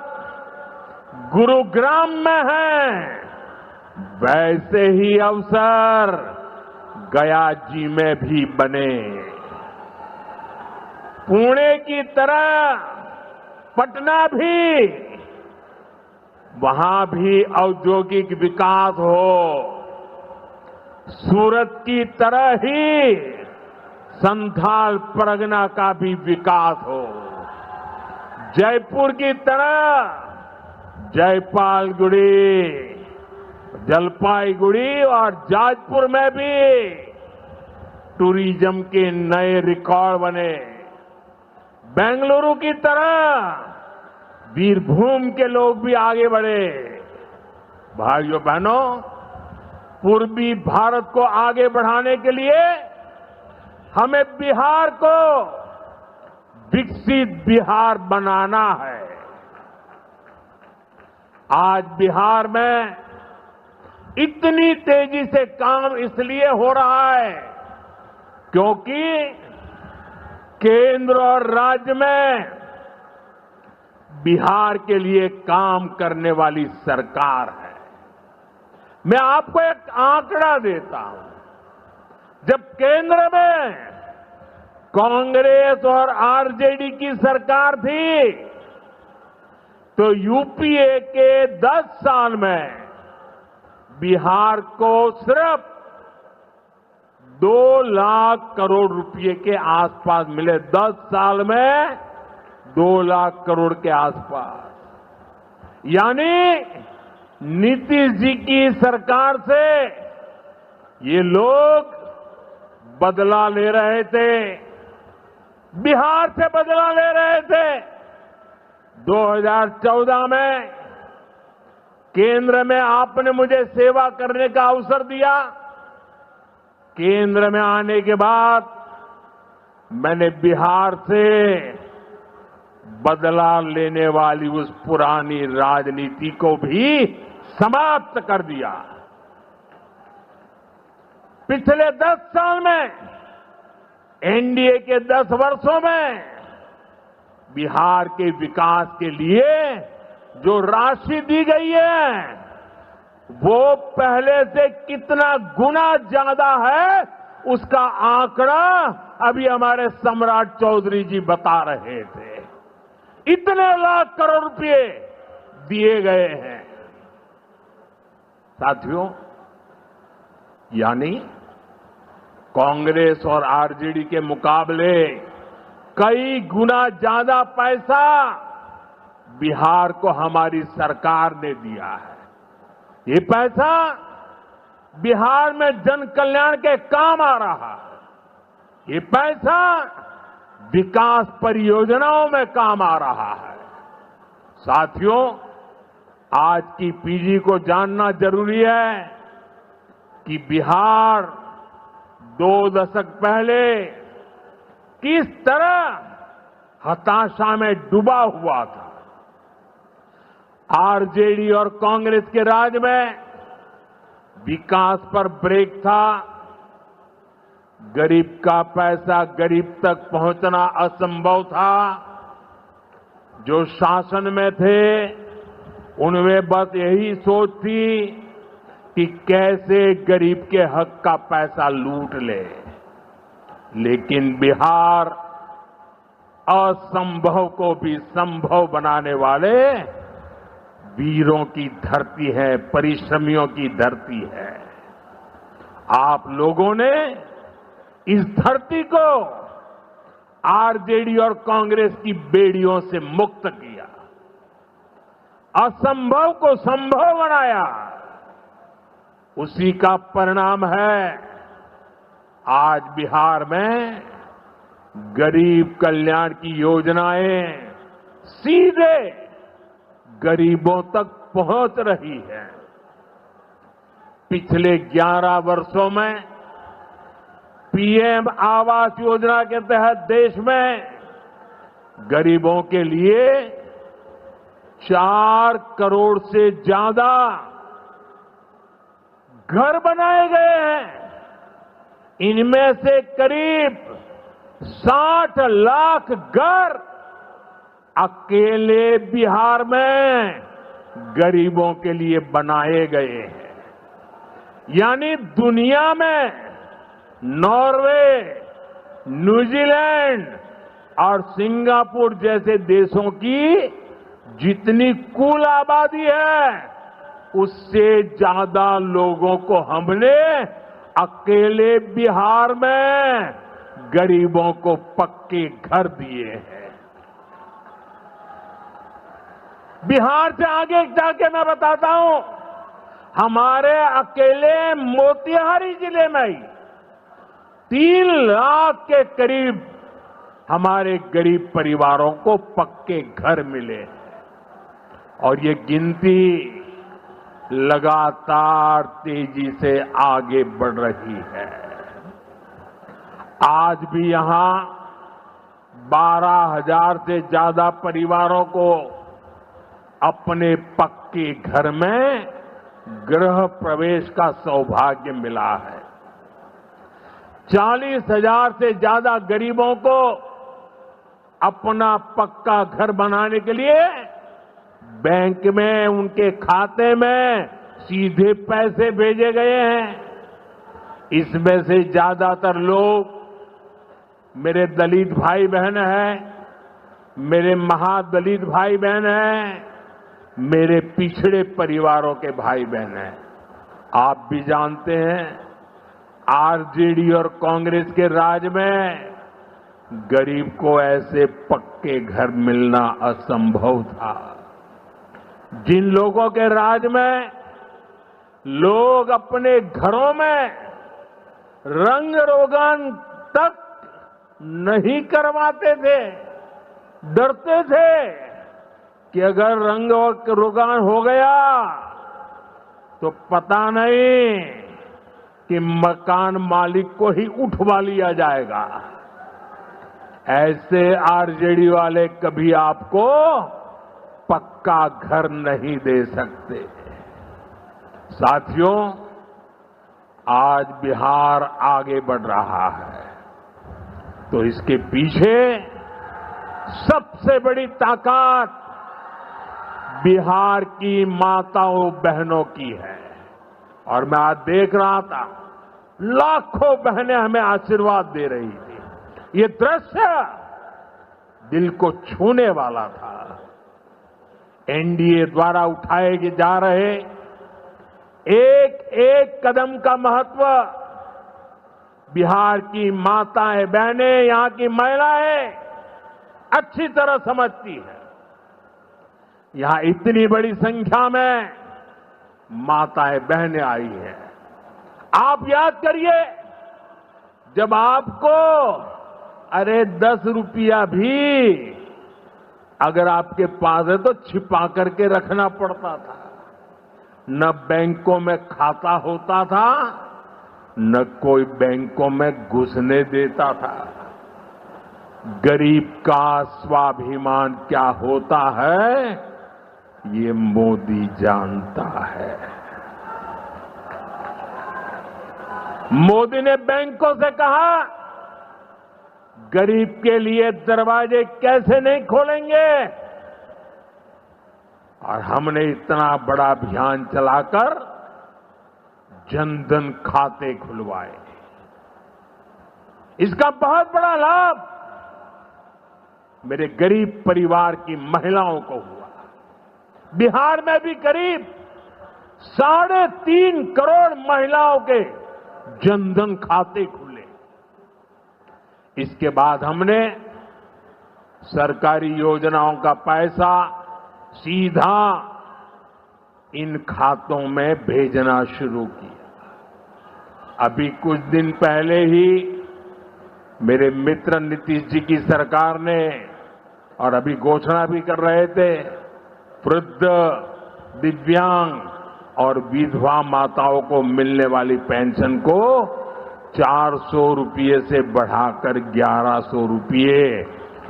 गुरुग्राम में है, वैसे ही अवसर गया जी में भी बने। पुणे की तरह पटना भी, वहां भी औद्योगिक विकास हो। सूरत की तरह ही संथाल परगना का भी विकास हो। जयपुर की तरह जयपालगुड़ी, जलपाईगुड़ी और जाजपुर में भी टूरिज्म के नए रिकॉर्ड बने। बेंगलुरु की तरह वीरभूम के लोग भी आगे बढ़े। भाइयों बहनों, पूर्वी भारत को आगे बढ़ाने के लिए हमें बिहार को विकसित बिहार बनाना है। आज बिहार में इतनी तेजी से काम इसलिए हो रहा है क्योंकि केंद्र और राज्य में बिहार के लिए काम करने वाली सरकार है। मैं आपको एक आंकड़ा देता हूं। जब केंद्र में कांग्रेस और आरजेडी की सरकार थी, तो यूपीए के 10 साल में बिहार को सिर्फ 2 लाख करोड़ रुपए के आसपास मिले। 10 साल में 2 लाख करोड़ के आसपास। यानी नीतीश जी की सरकार से ये लोग बदला ले रहे थे, बिहार से बदला ले रहे थे। 2014 में केंद्र में आपने मुझे सेवा करने का अवसर दिया। केंद्र में आने के बाद मैंने बिहार से बदला लेने वाली उस पुरानी राजनीति को भी समाप्त कर दिया। पिछले 10 साल में, एनडीए के 10 वर्षों में बिहार के विकास के लिए जो राशि दी गई है, वो पहले से कितना गुना ज्यादा है, उसका आंकड़ा अभी हमारे सम्राट चौधरी जी बता रहे थे। इतने लाख करोड़ रुपए दिए गए हैं साथियों। यानी कांग्रेस और आरजेडी के मुकाबले कई गुना ज्यादा पैसा बिहार को हमारी सरकार ने दिया है। ये पैसा बिहार में जन कल्याण के काम आ रहा है। ये पैसा विकास परियोजनाओं में काम आ रहा है। साथियों, आज की पीढ़ी को जानना जरूरी है कि बिहार 2 दशक पहले किस तरह हताशा में डूबा हुआ था। आरजेडी और कांग्रेस के राज में विकास पर ब्रेक था। गरीब का पैसा गरीब तक पहुंचना असंभव था। जो शासन में थे, उनमें बस यही सोच थी कि कैसे गरीब के हक का पैसा लूट ले। लेकिन बिहार असंभव को भी संभव बनाने वाले वीरों की धरती है, परिश्रमियों की धरती है। आप लोगों ने इस धरती को आरजेडी और कांग्रेस की बेड़ियों से मुक्त किया, असंभव को संभव बनाया। उसी का परिणाम है आज बिहार में गरीब कल्याण की योजनाएं सीधे गरीबों तक पहुंच रही है। पिछले 11 वर्षों में पीएम आवास योजना के तहत देश में गरीबों के लिए 4 करोड़ से ज्यादा घर बनाए गए हैं। इनमें से करीब 60 लाख घर अकेले बिहार में गरीबों के लिए बनाए गए हैं। यानी दुनिया में नॉर्वे, न्यूजीलैंड और सिंगापुर जैसे देशों की जितनी कुल आबादी है, उससे ज्यादा लोगों को हमने अकेले बिहार में गरीबों को पक्के घर दिए हैं। बिहार से आगे जाके मैं बताता हूं, हमारे अकेले मोतिहारी जिले में ही 3 लाख के करीब हमारे गरीब परिवारों को पक्के घर मिले हैं। और ये गिनती लगातार तेजी से आगे बढ़ रही है। आज भी यहां 12,000 से ज्यादा परिवारों को अपने पक्के घर में गृह प्रवेश का सौभाग्य मिला है। 40,000 से ज्यादा गरीबों को अपना पक्का घर बनाने के लिए बैंक में उनके खाते में सीधे पैसे भेजे गए हैं। इसमें से ज्यादातर लोग मेरे दलित भाई बहन हैं, मेरे महादलित भाई बहन हैं, मेरे पिछड़े परिवारों के भाई बहन हैं। आप भी जानते हैं आरजेडी और कांग्रेस के राज में गरीब को ऐसे पक्के घर मिलना असंभव था। जिन लोगों के राज में लोग अपने घरों में रंग रोगन तक नहीं करवाते थे, डरते थे कि अगर रंग रोगन हो गया तो पता नहीं कि मकान मालिक को ही उठवा लिया जाएगा। ऐसे आरजेडी वाले कभी आपको पक्का घर नहीं दे सकते। साथियों, आज बिहार आगे बढ़ रहा है तो इसके पीछे सबसे बड़ी ताकत बिहार की माताओं बहनों की है। और मैं आज देख रहा था लाखों बहनें हमें आशीर्वाद दे रही थी। ये दृश्य दिल को छूने वाला था। एनडीए द्वारा उठाए जा रहे एक एक कदम का महत्व बिहार की माताएं बहनें, यहां की महिलाएं अच्छी तरह समझती है। यहां इतनी बड़ी संख्या में माताएं बहनें आई हैं। आप याद करिए, जब आपको 10 रुपया भी अगर आपके पास है तो छिपा करके रखना पड़ता था। न बैंकों में खाता होता था, न कोई बैंकों में घुसने देता था। गरीब का स्वाभिमान क्या होता है, ये मोदी जानता है। मोदी ने बैंकों से कहा, गरीब के लिए दरवाजे कैसे नहीं खोलेंगे, और हमने इतना बड़ा अभियान चलाकर जनधन खाते खुलवाए। इसका बहुत बड़ा लाभ मेरे गरीब परिवार की महिलाओं को हुआ। बिहार में भी करीब 3.5 करोड़ महिलाओं के जनधन खाते खुले। इसके बाद हमने सरकारी योजनाओं का पैसा सीधा इन खातों में भेजना शुरू किया। अभी कुछ दिन पहले ही मेरे मित्र नीतीश जी की सरकार ने, और अभी घोषणा भी कर रहे थे, वृद्ध, दिव्यांग और विधवा माताओं को मिलने वाली पेंशन को 400 रुपये से बढ़ाकर 1100 रुपये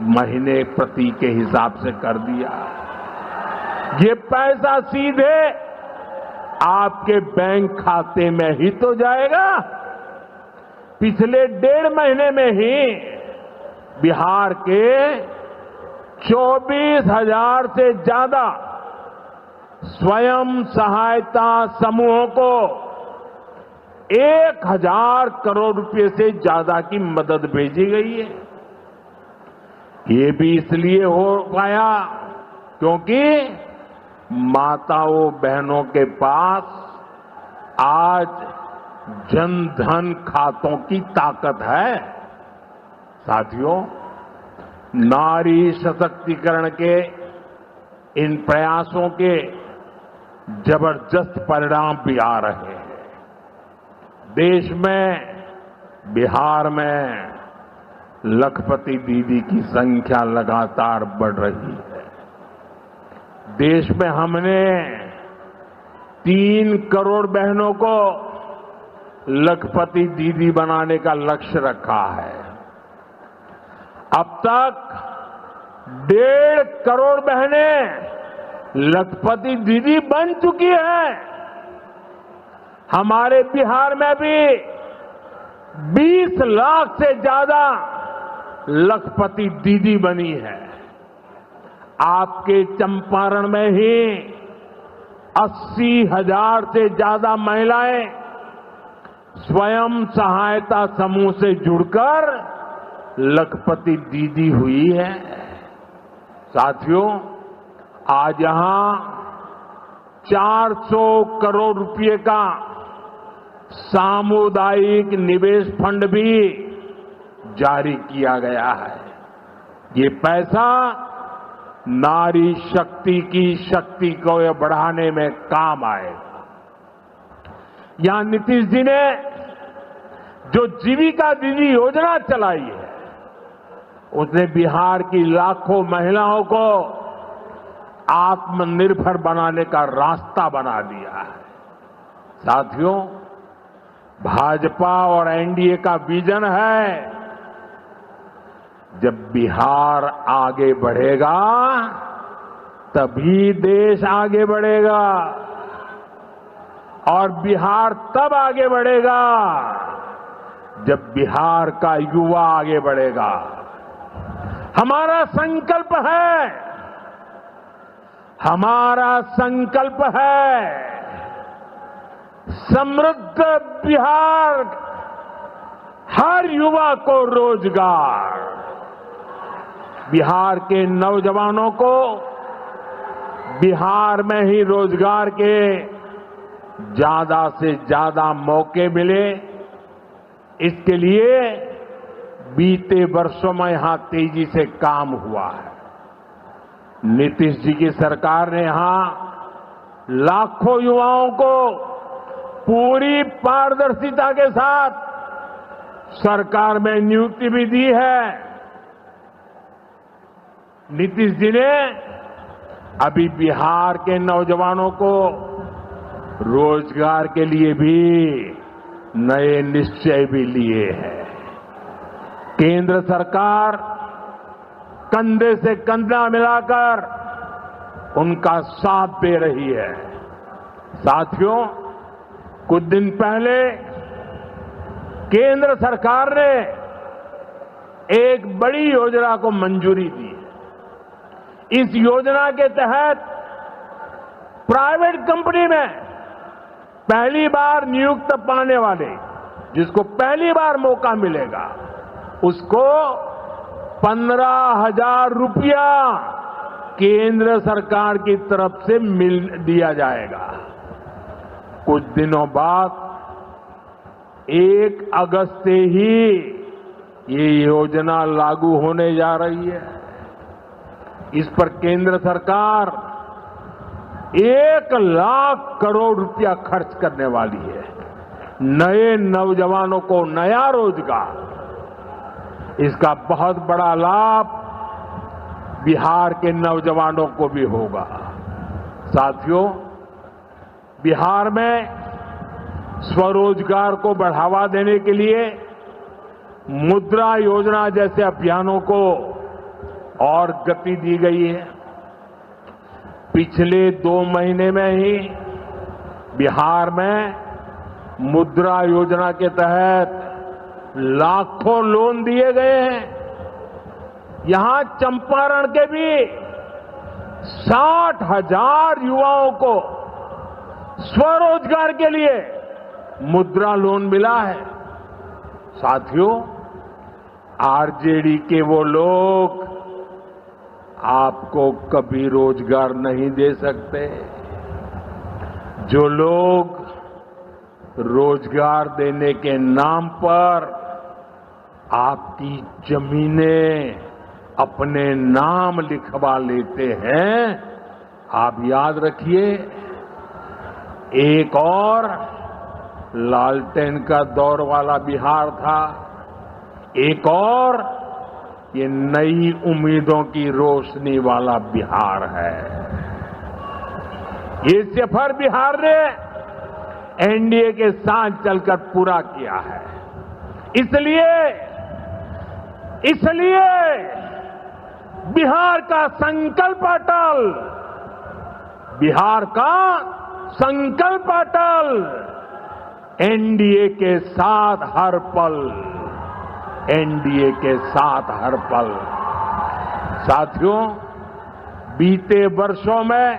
महीने प्रति के हिसाब से कर दिया। ये पैसा सीधे आपके बैंक खाते में ही तो जाएगा। पिछले 1.5 महीने में ही बिहार के 24,000 से ज्यादा स्वयं सहायता समूहों को 1,000 करोड़ रुपए से ज्यादा की मदद भेजी गई है। ये भी इसलिए हो पाया क्योंकि माताओं बहनों के पास आज जनधन खातों की ताकत है। साथियों, नारी सशक्तिकरण के इन प्रयासों के जबरदस्त परिणाम भी आ रहे हैं। देश में, बिहार में लखपति दीदी की संख्या लगातार बढ़ रही है। देश में हमने 3 करोड़ बहनों को लखपति दीदी बनाने का लक्ष्य रखा है। अब तक 1.5 करोड़ बहनें लखपति दीदी बन चुकी हैं। हमारे बिहार में भी 20 लाख से ज्यादा लखपति दीदी बनी है। आपके चंपारण में ही 80,000 से ज्यादा महिलाएं स्वयं सहायता समूह से जुड़कर लखपति दीदी हुई है। साथियों, आज यहां 400 करोड़ रुपए का सामुदायिक निवेश फंड भी जारी किया गया है। ये पैसा नारी शक्ति की शक्ति को बढ़ाने में काम आएगा। यहां नीतीश जी ने जो जीविका दीदी योजना चलाई है, उसने बिहार की लाखों महिलाओं को आत्मनिर्भर बनाने का रास्ता बना दिया है। साथियों, भाजपा और एनडीए का विजन है, जब बिहार आगे बढ़ेगा तभी देश आगे बढ़ेगा, और बिहार तब आगे बढ़ेगा जब बिहार का युवा आगे बढ़ेगा। हमारा संकल्प है समृद्ध बिहार, हर युवा को रोजगार, बिहार के नौजवानों को बिहार में ही रोजगार के ज्यादा से ज्यादा मौके मिले। इसके लिए बीते वर्षों में यहां तेजी से काम हुआ है। नीतीश जी की सरकार ने यहां लाखों युवाओं को पूरी पारदर्शिता के साथ सरकार में नियुक्ति भी दी है। नीतीश जी ने अभी बिहार के नौजवानों को रोजगार के लिए भी नए निश्चय भी लिए हैं। केंद्र सरकार कंधे से कंधा मिलाकर उनका साथ दे रही है। साथियों, कुछ दिन पहले केंद्र सरकार ने एक बड़ी योजना को मंजूरी दी। इस योजना के तहत प्राइवेट कंपनी में पहली बार नियुक्त पाने वाले, जिसको पहली बार मौका मिलेगा, उसको 15,000 रुपया केंद्र सरकार की तरफ से दिया जाएगा। कुछ दिनों बाद 1 अगस्त से ही ये योजना लागू होने जा रही है। इस पर केंद्र सरकार 1 लाख करोड़ रुपया खर्च करने वाली है। नए नौजवानों को नया रोजगार, इसका बहुत बड़ा लाभ बिहार के नौजवानों को भी होगा। साथियों, बिहार में स्वरोजगार को बढ़ावा देने के लिए मुद्रा योजना जैसे अभियानों को और गति दी गई है। पिछले 2 महीने में ही बिहार में मुद्रा योजना के तहत लाखों लोन दिए गए हैं। यहां चंपारण के भी 60,000 युवाओं को स्वरोजगार के लिए मुद्रा लोन मिला है। साथियों, आरजेडी के वो लोग आपको कभी रोजगार नहीं दे सकते। जो लोग रोजगार देने के नाम पर आपकी जमीनें अपने नाम लिखवा लेते हैं, आप याद रखिए, एक और लालटेन का दौर वाला बिहार था, एक और ये नई उम्मीदों की रोशनी वाला बिहार है। ये सफर बिहार ने एनडीए के साथ चलकर पूरा किया है। इसलिए बिहार का संकल्प अटल, बिहार का संकल्प अटल, एनडीए के साथ हर पल। एनडीए के साथ हर पल। साथियों, बीते वर्षों में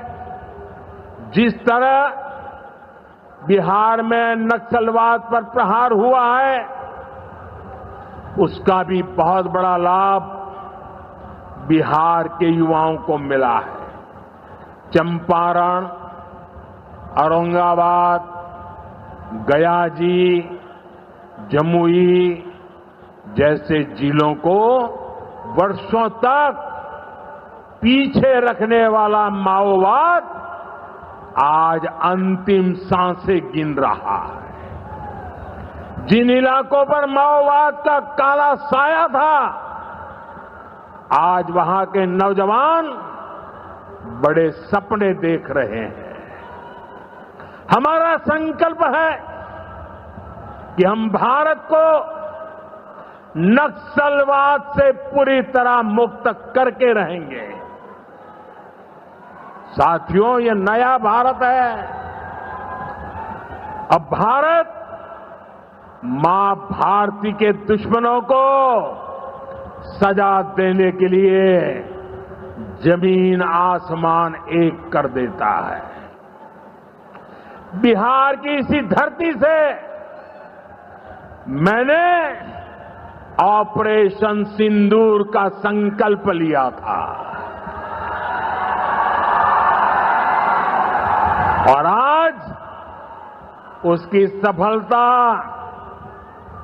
जिस तरह बिहार में नक्सलवाद पर प्रहार हुआ है, उसका भी बहुत बड़ा लाभ बिहार के युवाओं को मिला है। चंपारण, औरंगाबाद, गया जी, जमुई जैसे जिलों को वर्षों तक पीछे रखने वाला माओवाद आज अंतिम सांसें गिन रहा है। जिन इलाकों पर माओवाद का काला साया था, आज वहां के नौजवान बड़े सपने देख रहे हैं। हमारा संकल्प है कि हम भारत को नक्सलवाद से पूरी तरह मुक्त करके रहेंगे। साथियों, ये नया भारत है। अब भारत मां भारती के दुश्मनों को सजा देने के लिए जमीन आसमान एक कर देता है। बिहार की इसी धरती से मैंने ऑपरेशन सिंदूर का संकल्प लिया था और आज उसकी सफलता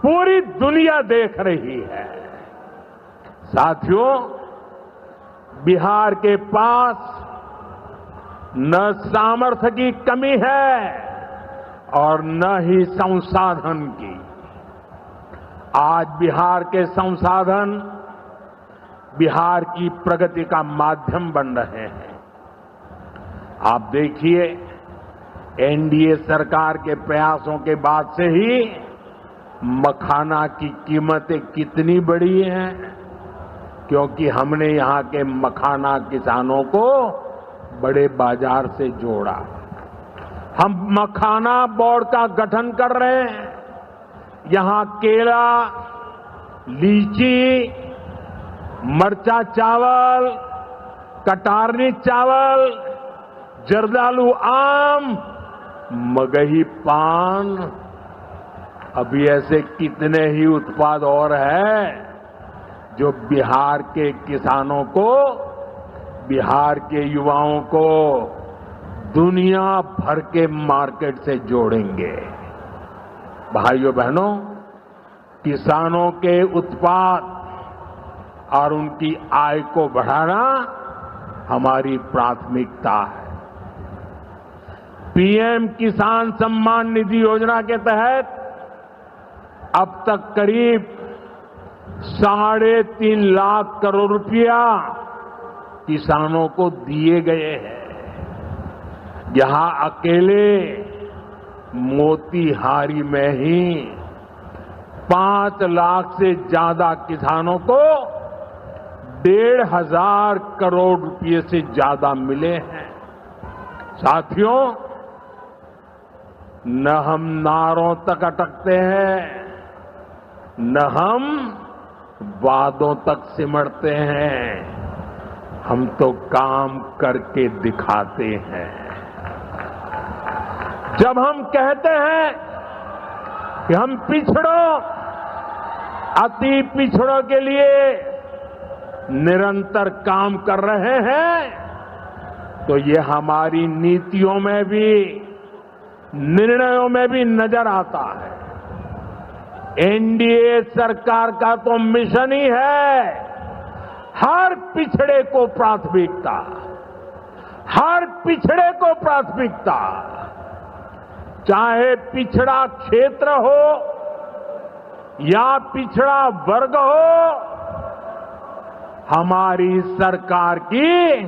पूरी दुनिया देख रही है। साथियों, बिहार के पास न सामर्थ्य की कमी है और न ही संसाधन की। आज बिहार के संसाधन बिहार की प्रगति का माध्यम बन रहे हैं। आप देखिए, एनडीए सरकार के प्रयासों के बाद से ही मखाना की कीमतें कितनी बढ़ी हैं, क्योंकि हमने यहां के मखाना किसानों को बड़े बाजार से जोड़ा। हम मखाना बोर्ड का गठन कर रहे हैं। यहां केला, लीची, मरचा चावल, कटारनी चावल, जर्दालू आम, मगही पान, अभी ऐसे कितने ही उत्पाद और हैं जो बिहार के किसानों को, बिहार के युवाओं को दुनिया भर के मार्केट से जोड़ेंगे। भाइयों बहनों, किसानों के उत्पाद और उनकी आय को बढ़ाना हमारी प्राथमिकता है। पीएम किसान सम्मान निधि योजना के तहत अब तक करीब 3.5 लाख करोड़ रुपया किसानों को दिए गए हैं। यहां अकेले मोतीहारी में ही 5 लाख से ज्यादा किसानों को 1,500 करोड़ रुपए से ज्यादा मिले हैं। साथियों, न हम नारों तक अटकते हैं, न हम वादों तक सिमटते हैं, हम तो काम करके दिखाते हैं। जब हम कहते हैं कि हम पिछड़ों, अति पिछड़ों के लिए निरंतर काम कर रहे हैं, तो ये हमारी नीतियों में भी, निर्णयों में भी नजर आता है। एनडीए सरकार का तो मिशन ही है हर पिछड़े को प्राथमिकता, हर पिछड़े को प्राथमिकता, चाहे पिछड़ा क्षेत्र हो या पिछड़ा वर्ग हो, हमारी सरकार की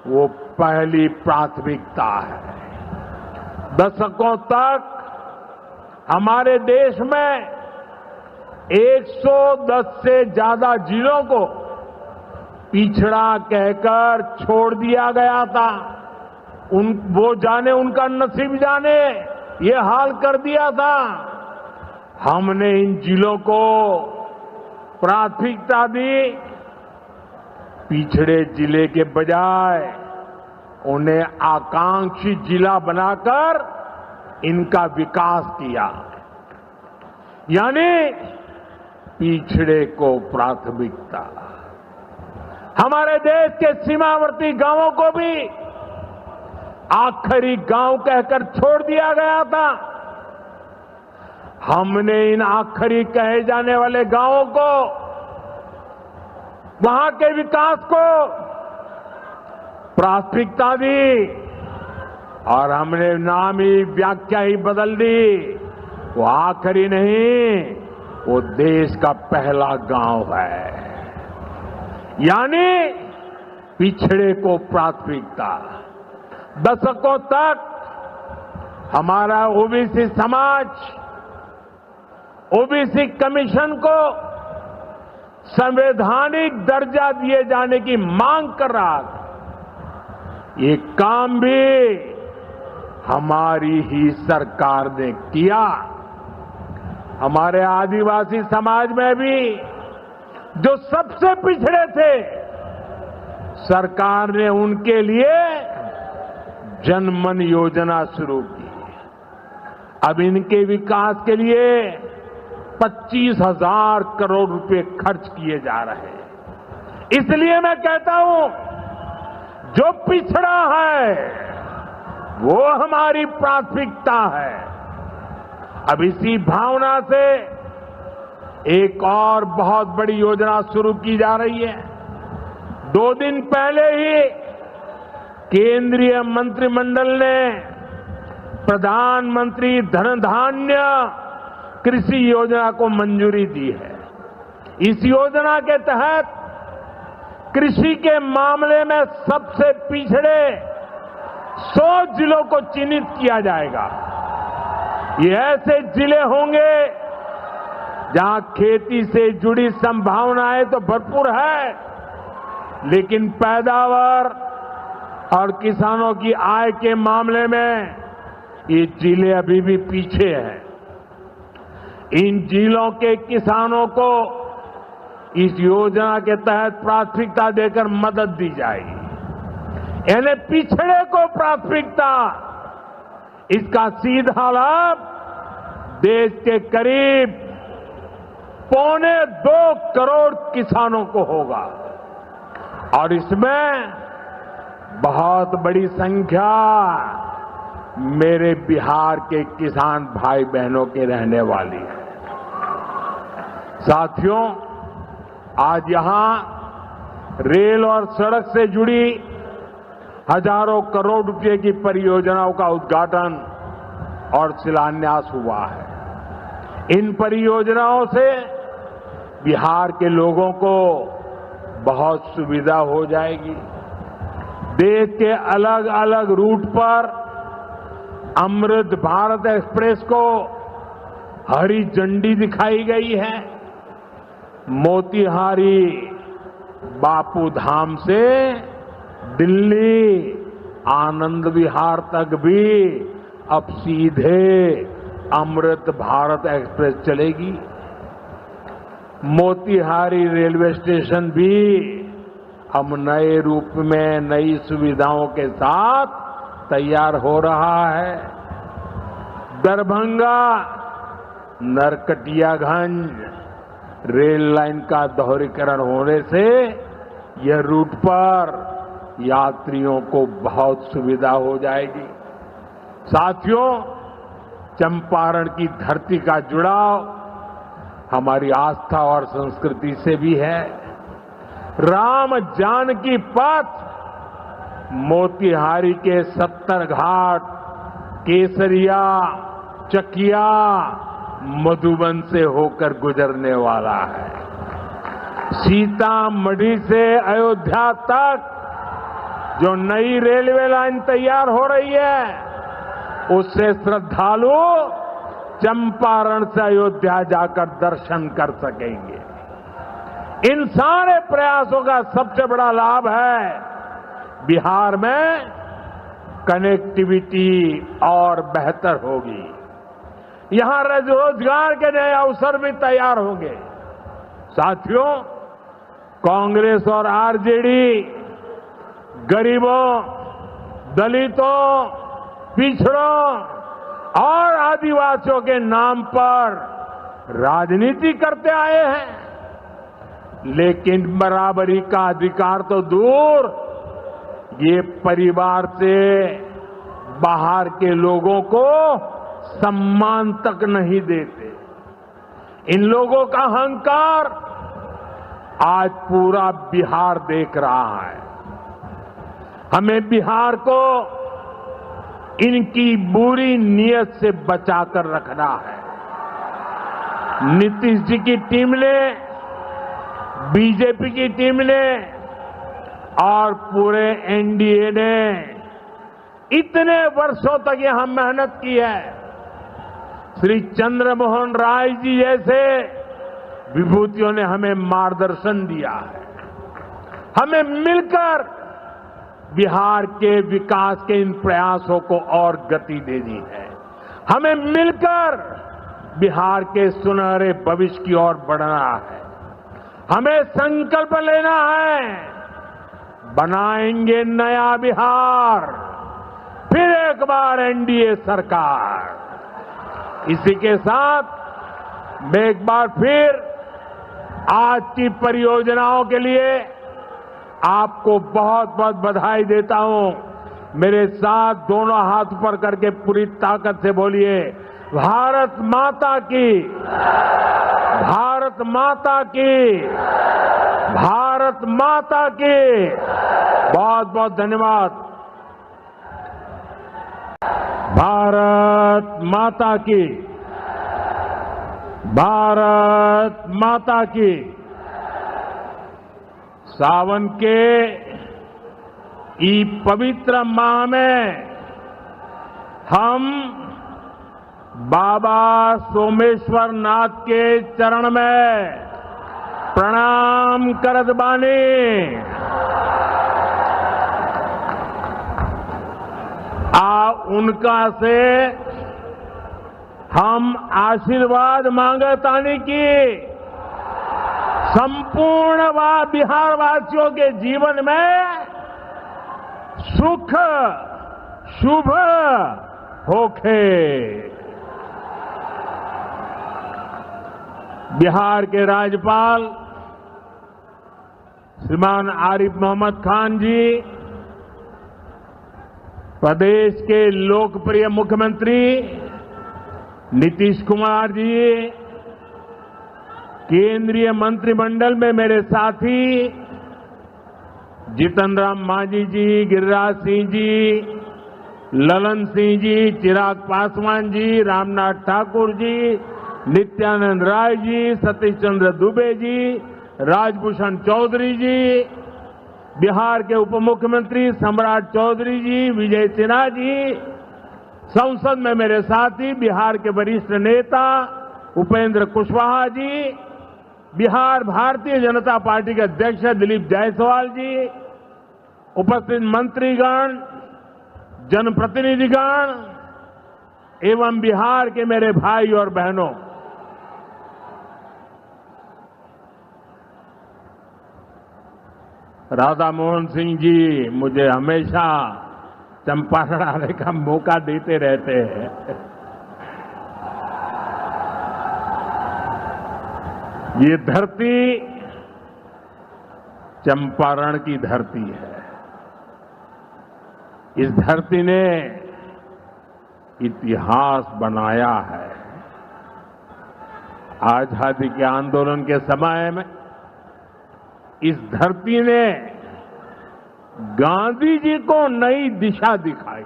वो पहली प्राथमिकता है। दशकों तक हमारे देश में 110 से ज्यादा जिलों को पिछड़ा कहकर छोड़ दिया गया था। वो जाने, उनका नसीब जाने, ये हाल कर दिया था। हमने इन जिलों को प्राथमिकता दी पिछड़े जिले के बजाय उन्हें आकांक्षी जिला बनाकर इनका विकास किया, यानी पिछड़े को प्राथमिकता। हमारे देश के सीमावर्ती गांवों को भी आखिरी गांव कहकर छोड़ दिया गया था। हमने इन आखिरी कहे जाने वाले गांवों को, वहां के विकास को प्राथमिकता दी और हमने नाम ही, व्याख्या ही बदल दी। वो आखिरी नहीं, वो देश का पहला गांव है, यानी पिछड़े को प्राथमिकता। दशकों तक हमारा ओबीसी समाज ओबीसी कमीशन को संवैधानिक दर्जा दिए जाने की मांग कर रहा था। ये काम भी हमारी ही सरकार ने किया। हमारे आदिवासी समाज में भी जो सबसे पिछड़े थे, सरकार ने उनके लिए जनमन योजना शुरू की। अब इनके विकास के लिए 25,000 करोड़ रुपए खर्च किए जा रहे हैं। इसलिए मैं कहता हूं, जो पिछड़ा है वो हमारी प्राथमिकता है। अब इसी भावना से एक और बहुत बड़ी योजना शुरू की जा रही है। 2 दिन पहले ही केंद्रीय मंत्रिमंडल ने प्रधानमंत्री धन धान्य कृषि योजना को मंजूरी दी है। इस योजना के तहत कृषि के मामले में सबसे पिछड़े 100 जिलों को चिन्हित किया जाएगा। ये ऐसे जिले होंगे जहां खेती से जुड़ी संभावनाएं तो भरपूर है, लेकिन पैदावार और किसानों की आय के मामले में ये जिले अभी भी पीछे हैं। इन जिलों के किसानों को इस योजना के तहत प्राथमिकता देकर मदद दी जाएगी। यानी पिछड़े को प्राथमिकता। इसका सीधा लाभ देश के करीब 2.25 करोड़ किसानों को होगा और इसमें बहुत बड़ी संख्या मेरे बिहार के किसान भाई बहनों के रहने वाली है। साथियों, आज यहां रेल और सड़क से जुड़ी हजारों करोड़ रुपए की परियोजनाओं का उद्घाटन और शिलान्यास हुआ है। इन परियोजनाओं से बिहार के लोगों को बहुत सुविधा हो जाएगी। देश के अलग अलग रूट पर अमृत भारत एक्सप्रेस को हरी झंडी दिखाई गई है। मोतिहारी बापू धाम से दिल्ली आनंद विहार तक भी अब सीधे अमृत भारत एक्सप्रेस चलेगी। मोतिहारी रेलवे स्टेशन भी अब नए रूप में नई सुविधाओं के साथ तैयार हो रहा है। दरभंगा नरकटियागंज रेल लाइन का दोहरीकरण होने से यह रूट पर यात्रियों को बहुत सुविधा हो जाएगी। साथियों, चंपारण की धरती का जुड़ाव हमारी आस्था और संस्कृति से भी है। राम जानकी पथ मोतिहारी के 70 घाट, केसरिया, चकिया, मधुबन से होकर गुजरने वाला है। सीतामढ़ी से अयोध्या तक जो नई रेलवे लाइन तैयार हो रही है, उससे श्रद्धालु चंपारण से अयोध्या जाकर दर्शन कर सकेंगे। इन सारे प्रयासों का सबसे बड़ा लाभ है बिहार में कनेक्टिविटी और बेहतर होगी। यहां रोजगार के नए अवसर भी तैयार होंगे। साथियों, कांग्रेस और आरजेडी गरीबों, दलितों, पिछड़ों और आदिवासियों के नाम पर राजनीति करते आए हैं, लेकिन बराबरी का अधिकार तो दूर, ये परिवार से बाहर के लोगों को सम्मान तक नहीं देते। इन लोगों का अहंकार आज पूरा बिहार देख रहा है। हमें बिहार को इनकी बुरी नीयत से बचाकर रखना है। नीतीश जी की टीम ने, बीजेपी की टीम ने और पूरे एनडीए ने इतने वर्षों तक यहां मेहनत की है। श्री चंद्रमोहन राय जी जैसे विभूतियों ने हमें मार्गदर्शन दिया है। हमें मिलकर बिहार के विकास के इन प्रयासों को और गति देनी है। हमें मिलकर बिहार के सुनहरे भविष्य की ओर बढ़ना है। हमें संकल्प लेना है, बनाएंगे नया बिहार, फिर एक बार एनडीए सरकार। इसी के साथ मैं एक बार फिर आज की परियोजनाओं के लिए आपको बहुत बहुत बधाई देता हूं। मेरे साथ दोनों हाथ ऊपर करके पूरी ताकत से बोलिए, भारत माता की, भारत माता की, भारत माता की। बहुत बहुत धन्यवाद। भारत माता की, भारत माता की। सावन के इस पवित्र माह में हम बाबा सोमेश्वर नाथ के चरण में प्रणाम करत बानी। उनका से हम आशीर्वाद मांगतानी की संपूर्ण बिहार वासियों के जीवन में सुख शुभ होखे। बिहार के राज्यपाल श्रीमान आरिफ मोहम्मद खान जी, प्रदेश के लोकप्रिय मुख्यमंत्री नीतीश कुमार जी, केंद्रीय मंत्रिमंडल में मेरे साथी जीतन राम मांझी जी, गिरिराज सिंह जी, ललन सिंह जी, चिराग पासवान जी, रामनाथ ठाकुर जी, नित्यानंद राय जी, सतीश चंद्र दुबे जी, राजभूषण चौधरी जी, बिहार के उप मुख्यमंत्री सम्राट चौधरी जी, विजय सिन्हा जी, संसद में मेरे साथी बिहार के वरिष्ठ नेता उपेंद्र कुशवाहा जी, बिहार भारतीय जनता पार्टी के अध्यक्ष दिलीप जायसवाल जी, उपस्थित मंत्रीगण, जनप्रतिनिधिगण एवं बिहार के मेरे भाई और बहनों, राधा मोहन सिंह जी मुझे हमेशा चंपारण आने का मौका देते रहते हैं। ये धरती चंपारण की धरती है। इस धरती ने इतिहास बनाया है। आजादी के आंदोलन के समय में इस धरती ने गांधी जी को नई दिशा दिखाई।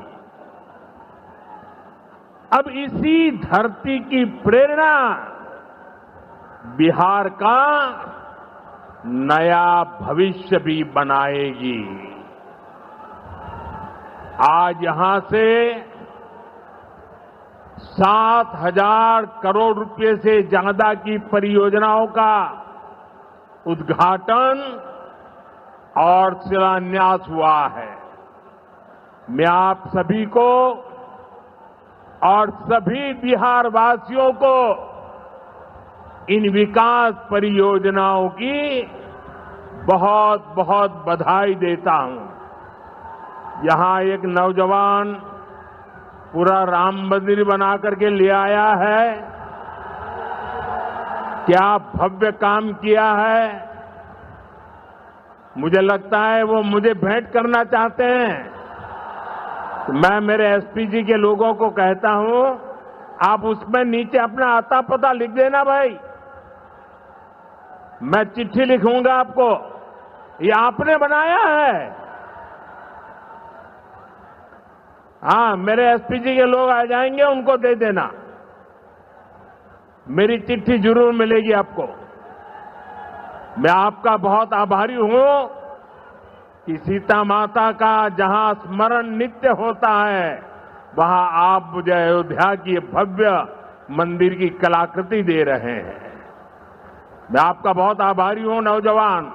अब इसी धरती की प्रेरणा बिहार का नया भविष्य भी बनाएगी। आज यहां से 7,000 करोड़ रुपए से ज्यादा की परियोजनाओं का उद्घाटन और शिलान्यास हुआ है। मैं आप सभी को और सभी बिहार वासियों को इन विकास परियोजनाओं की बहुत बहुत बधाई देता हूं। यहां एक नौजवान पूरा राम मंदिर बना करके ले आया है। क्या भव्य काम किया है। मुझे लगता है वो मुझे भेंट करना चाहते हैं। तो मैं मेरे एसपी जी के लोगों को कहता हूं, आप उसमें नीचे अपना आता पता लिख देना भाई। मैं चिट्ठी लिखूंगा आपको, ये आपने बनाया है। हाँ, मेरे एसपी जी के लोग आ जाएंगे, उनको दे देना। मेरी चिट्ठी जरूर मिलेगी आपको। मैं आपका बहुत आभारी हूं कि सीता माता का जहां स्मरण नित्य होता है, वहां आप मुझे अयोध्या की भव्य मंदिर की कलाकृति दे रहे हैं। मैं आपका बहुत आभारी हूं नौजवान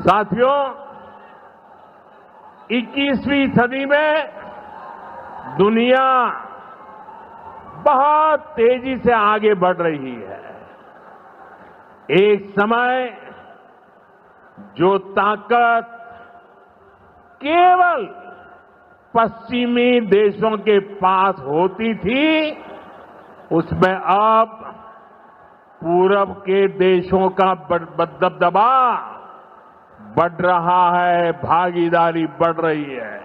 साथियों। 21वीं सदी में दुनिया बहुत तेजी से आगे बढ़ रही है। एक समय जो ताकत केवल पश्चिमी देशों के पास होती थी, उसमें अब पूरब के देशों का दबदबा बढ़ रहा है, भागीदारी बढ़ रही है।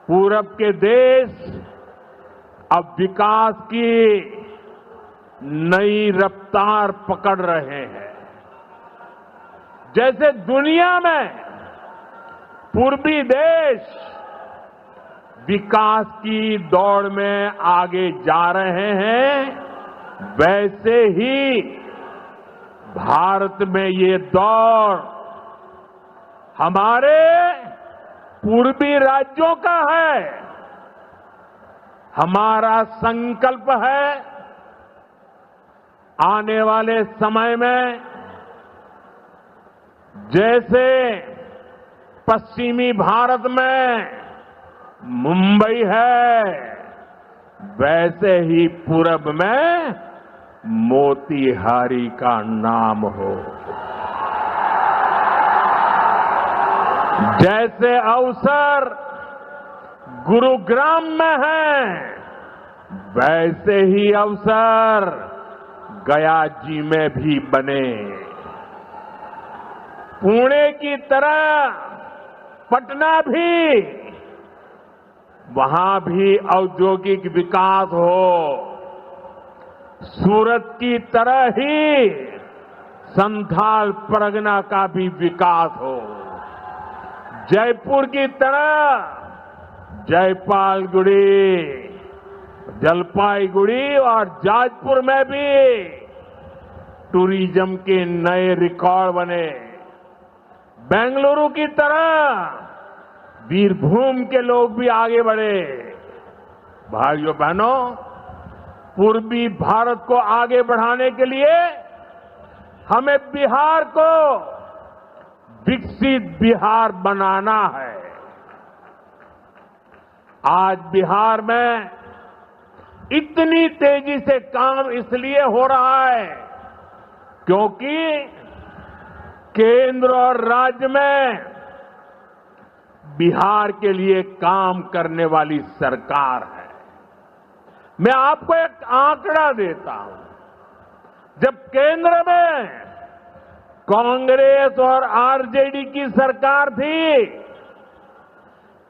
पूरब के देश अब विकास की नई रफ्तार पकड़ रहे हैं। जैसे दुनिया में पूर्वी देश विकास की दौड़ में आगे जा रहे हैं, वैसे ही भारत में ये दौड़ हमारे पूर्वी राज्यों का है। हमारा संकल्प है आने वाले समय में जैसे पश्चिमी भारत में मुंबई है, वैसे ही पूरब में मोतीहारी का नाम हो। जैसे अवसर गुरुग्राम में है, वैसे ही अवसर गया जी में भी बने। पुणे की तरह पटना भी, वहां भी औद्योगिक विकास हो। सूरत की तरह ही संथाल परगना का भी विकास हो। जयपुर की तरह जयपालगुड़ी, जलपाईगुड़ी और जाजपुर में भी टूरिज्म के नए रिकॉर्ड बने। बेंगलुरु की तरह बीरभूम के लोग भी आगे बढ़े। भाइयों बहनों, पूर्वी भारत को आगे बढ़ाने के लिए हमें बिहार को विकसित बिहार बनाना है। आज बिहार में इतनी तेजी से काम इसलिए हो रहा है क्योंकि केंद्र और राज्य में बिहार के लिए काम करने वाली सरकार है। मैं आपको एक आंकड़ा देता हूं। जब केंद्र में कांग्रेस और आरजेडी की सरकार थी,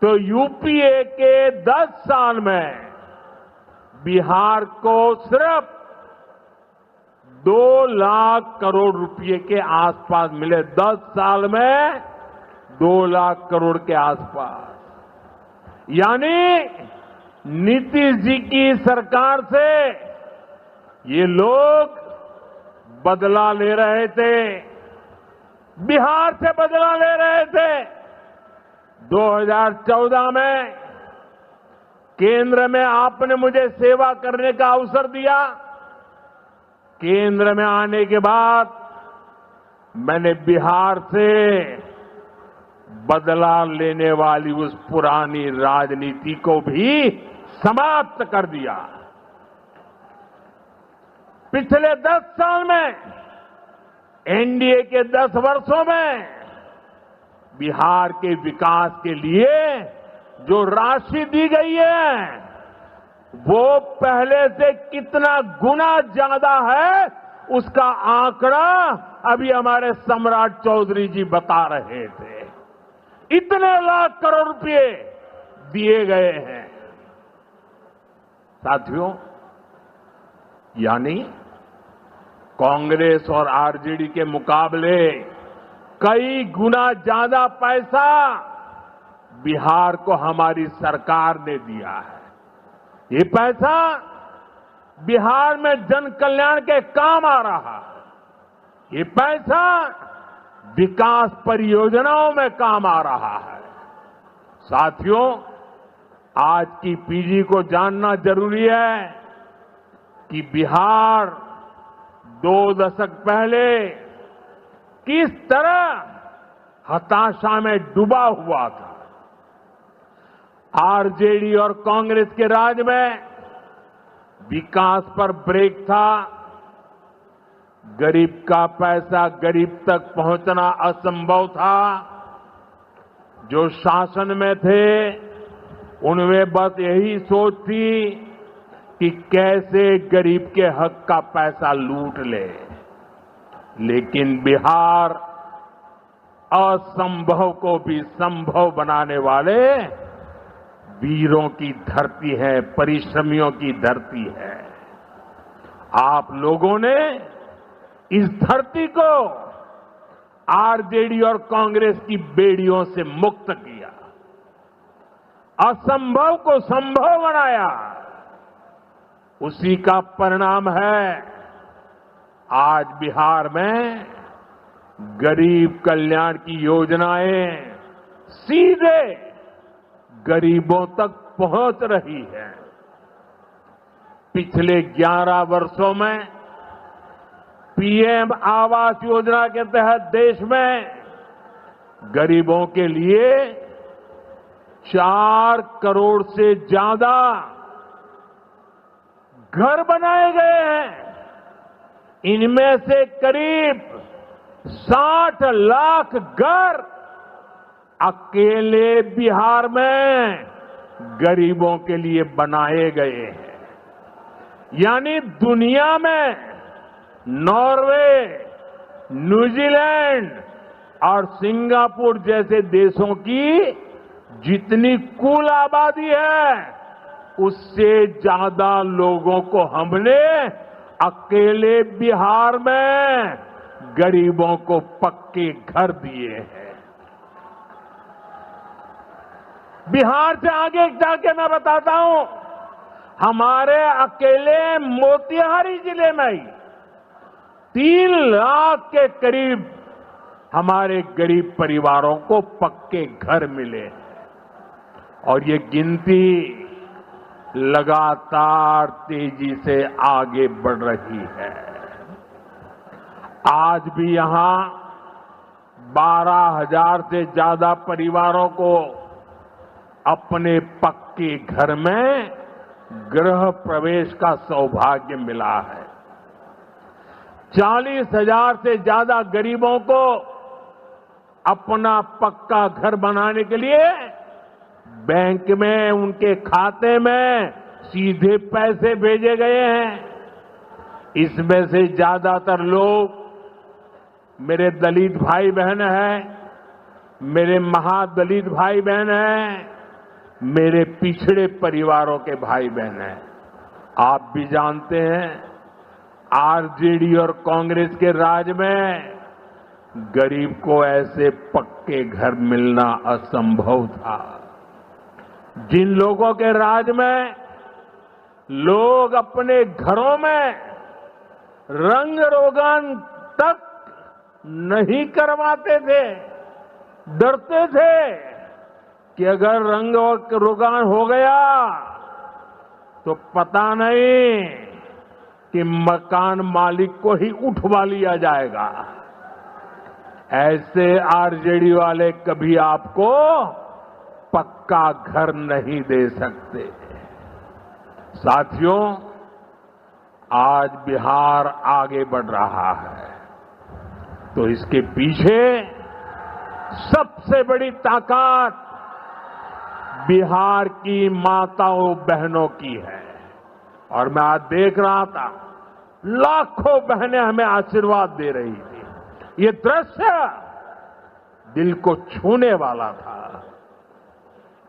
तो यूपीए के 10 साल में बिहार को सिर्फ 2 लाख करोड़ रुपए के आसपास मिले। 10 साल में 2 लाख करोड़ के आसपास। यानी नीतीश जी की सरकार से ये लोग बदला ले रहे थे, बिहार से बदला ले रहे थे। 2014 में केंद्र में आपने मुझे सेवा करने का अवसर दिया। केंद्र में आने के बाद मैंने बिहार से बदला लेने वाली उस पुरानी राजनीति को भी समाप्त कर दिया। पिछले 10 साल में एनडीए के 10 वर्षों में बिहार के विकास के लिए जो राशि दी गई है वो पहले से कितना गुना ज्यादा है उसका आंकड़ा अभी हमारे सम्राट चौधरी जी बता रहे थे। इतने लाख करोड़ रुपए दिए गए हैं साथियों। यानी कांग्रेस और आरजेडी के मुकाबले कई गुना ज्यादा पैसा बिहार को हमारी सरकार ने दिया है। ये पैसा बिहार में जन कल्याण के काम आ रहा है। ये पैसा विकास परियोजनाओं में काम आ रहा है। साथियों, आज की पीढ़ी को जानना जरूरी है कि बिहार 2 दशक पहले किस तरह हताशा में डूबा हुआ था। आरजेडी और कांग्रेस के राज में विकास पर ब्रेक था। गरीब का पैसा गरीब तक पहुंचना असंभव था। जो शासन में थे उनमें बस यही सोच थी कि कैसे गरीब के हक का पैसा लूट ले। लेकिन बिहार असंभव को भी संभव बनाने वाले वीरों की धरती है, परिश्रमियों की धरती है। आप लोगों ने इस धरती को आरजेडी और कांग्रेस की बेड़ियों से मुक्त किया, असंभव को संभव बनाया। उसी का परिणाम है आज बिहार में गरीब कल्याण की योजनाएं सीधे गरीबों तक पहुंच रही है। पिछले 11 वर्षों में पीएम आवास योजना के तहत देश में गरीबों के लिए 4 करोड़ से ज्यादा घर बनाए गए हैं। इनमें से करीब 60 लाख घर अकेले बिहार में गरीबों के लिए बनाए गए हैं। यानी दुनिया में नॉर्वे, न्यूजीलैंड और सिंगापुर जैसे देशों की जितनी कुल आबादी है उससे ज्यादा लोगों को हमने अकेले बिहार में गरीबों को पक्के घर दिए हैं। बिहार से आगे जाके मैं बताता हूं, हमारे अकेले मोतिहारी जिले में ही 3 लाख के करीब हमारे गरीब परिवारों को पक्के घर मिले हैं। और ये गिनती लगातार तेजी से आगे बढ़ रही है। आज भी यहां 12,000 से ज्यादा परिवारों को अपने पक्के घर में गृह प्रवेश का सौभाग्य मिला है। 40,000 से ज्यादा गरीबों को अपना पक्का घर बनाने के लिए बैंक में उनके खाते में सीधे पैसे भेजे गए हैं। इसमें से ज्यादातर लोग मेरे दलित भाई बहन हैं, मेरे महादलित भाई बहन हैं, मेरे पिछड़े परिवारों के भाई बहन हैं। आप भी जानते हैं आरजेडी और कांग्रेस के राज में गरीब को ऐसे पक्के घर मिलना असंभव था। जिन लोगों के राज में लोग अपने घरों में रंग रोगन तक नहीं करवाते थे, डरते थे कि अगर रंग रोगन हो गया तो पता नहीं कि मकान मालिक को ही उठवा लिया जाएगा। ऐसे आरजेडी वाले कभी आपको पक्का घर नहीं दे सकते। साथियों, आज बिहार आगे बढ़ रहा है, तो इसके पीछे सबसे बड़ी ताकत बिहार की माताओं बहनों की है। और मैं आज देख रहा था, लाखों बहनें हमें आशीर्वाद दे रही थी। ये दृश्य दिल को छूने वाला था।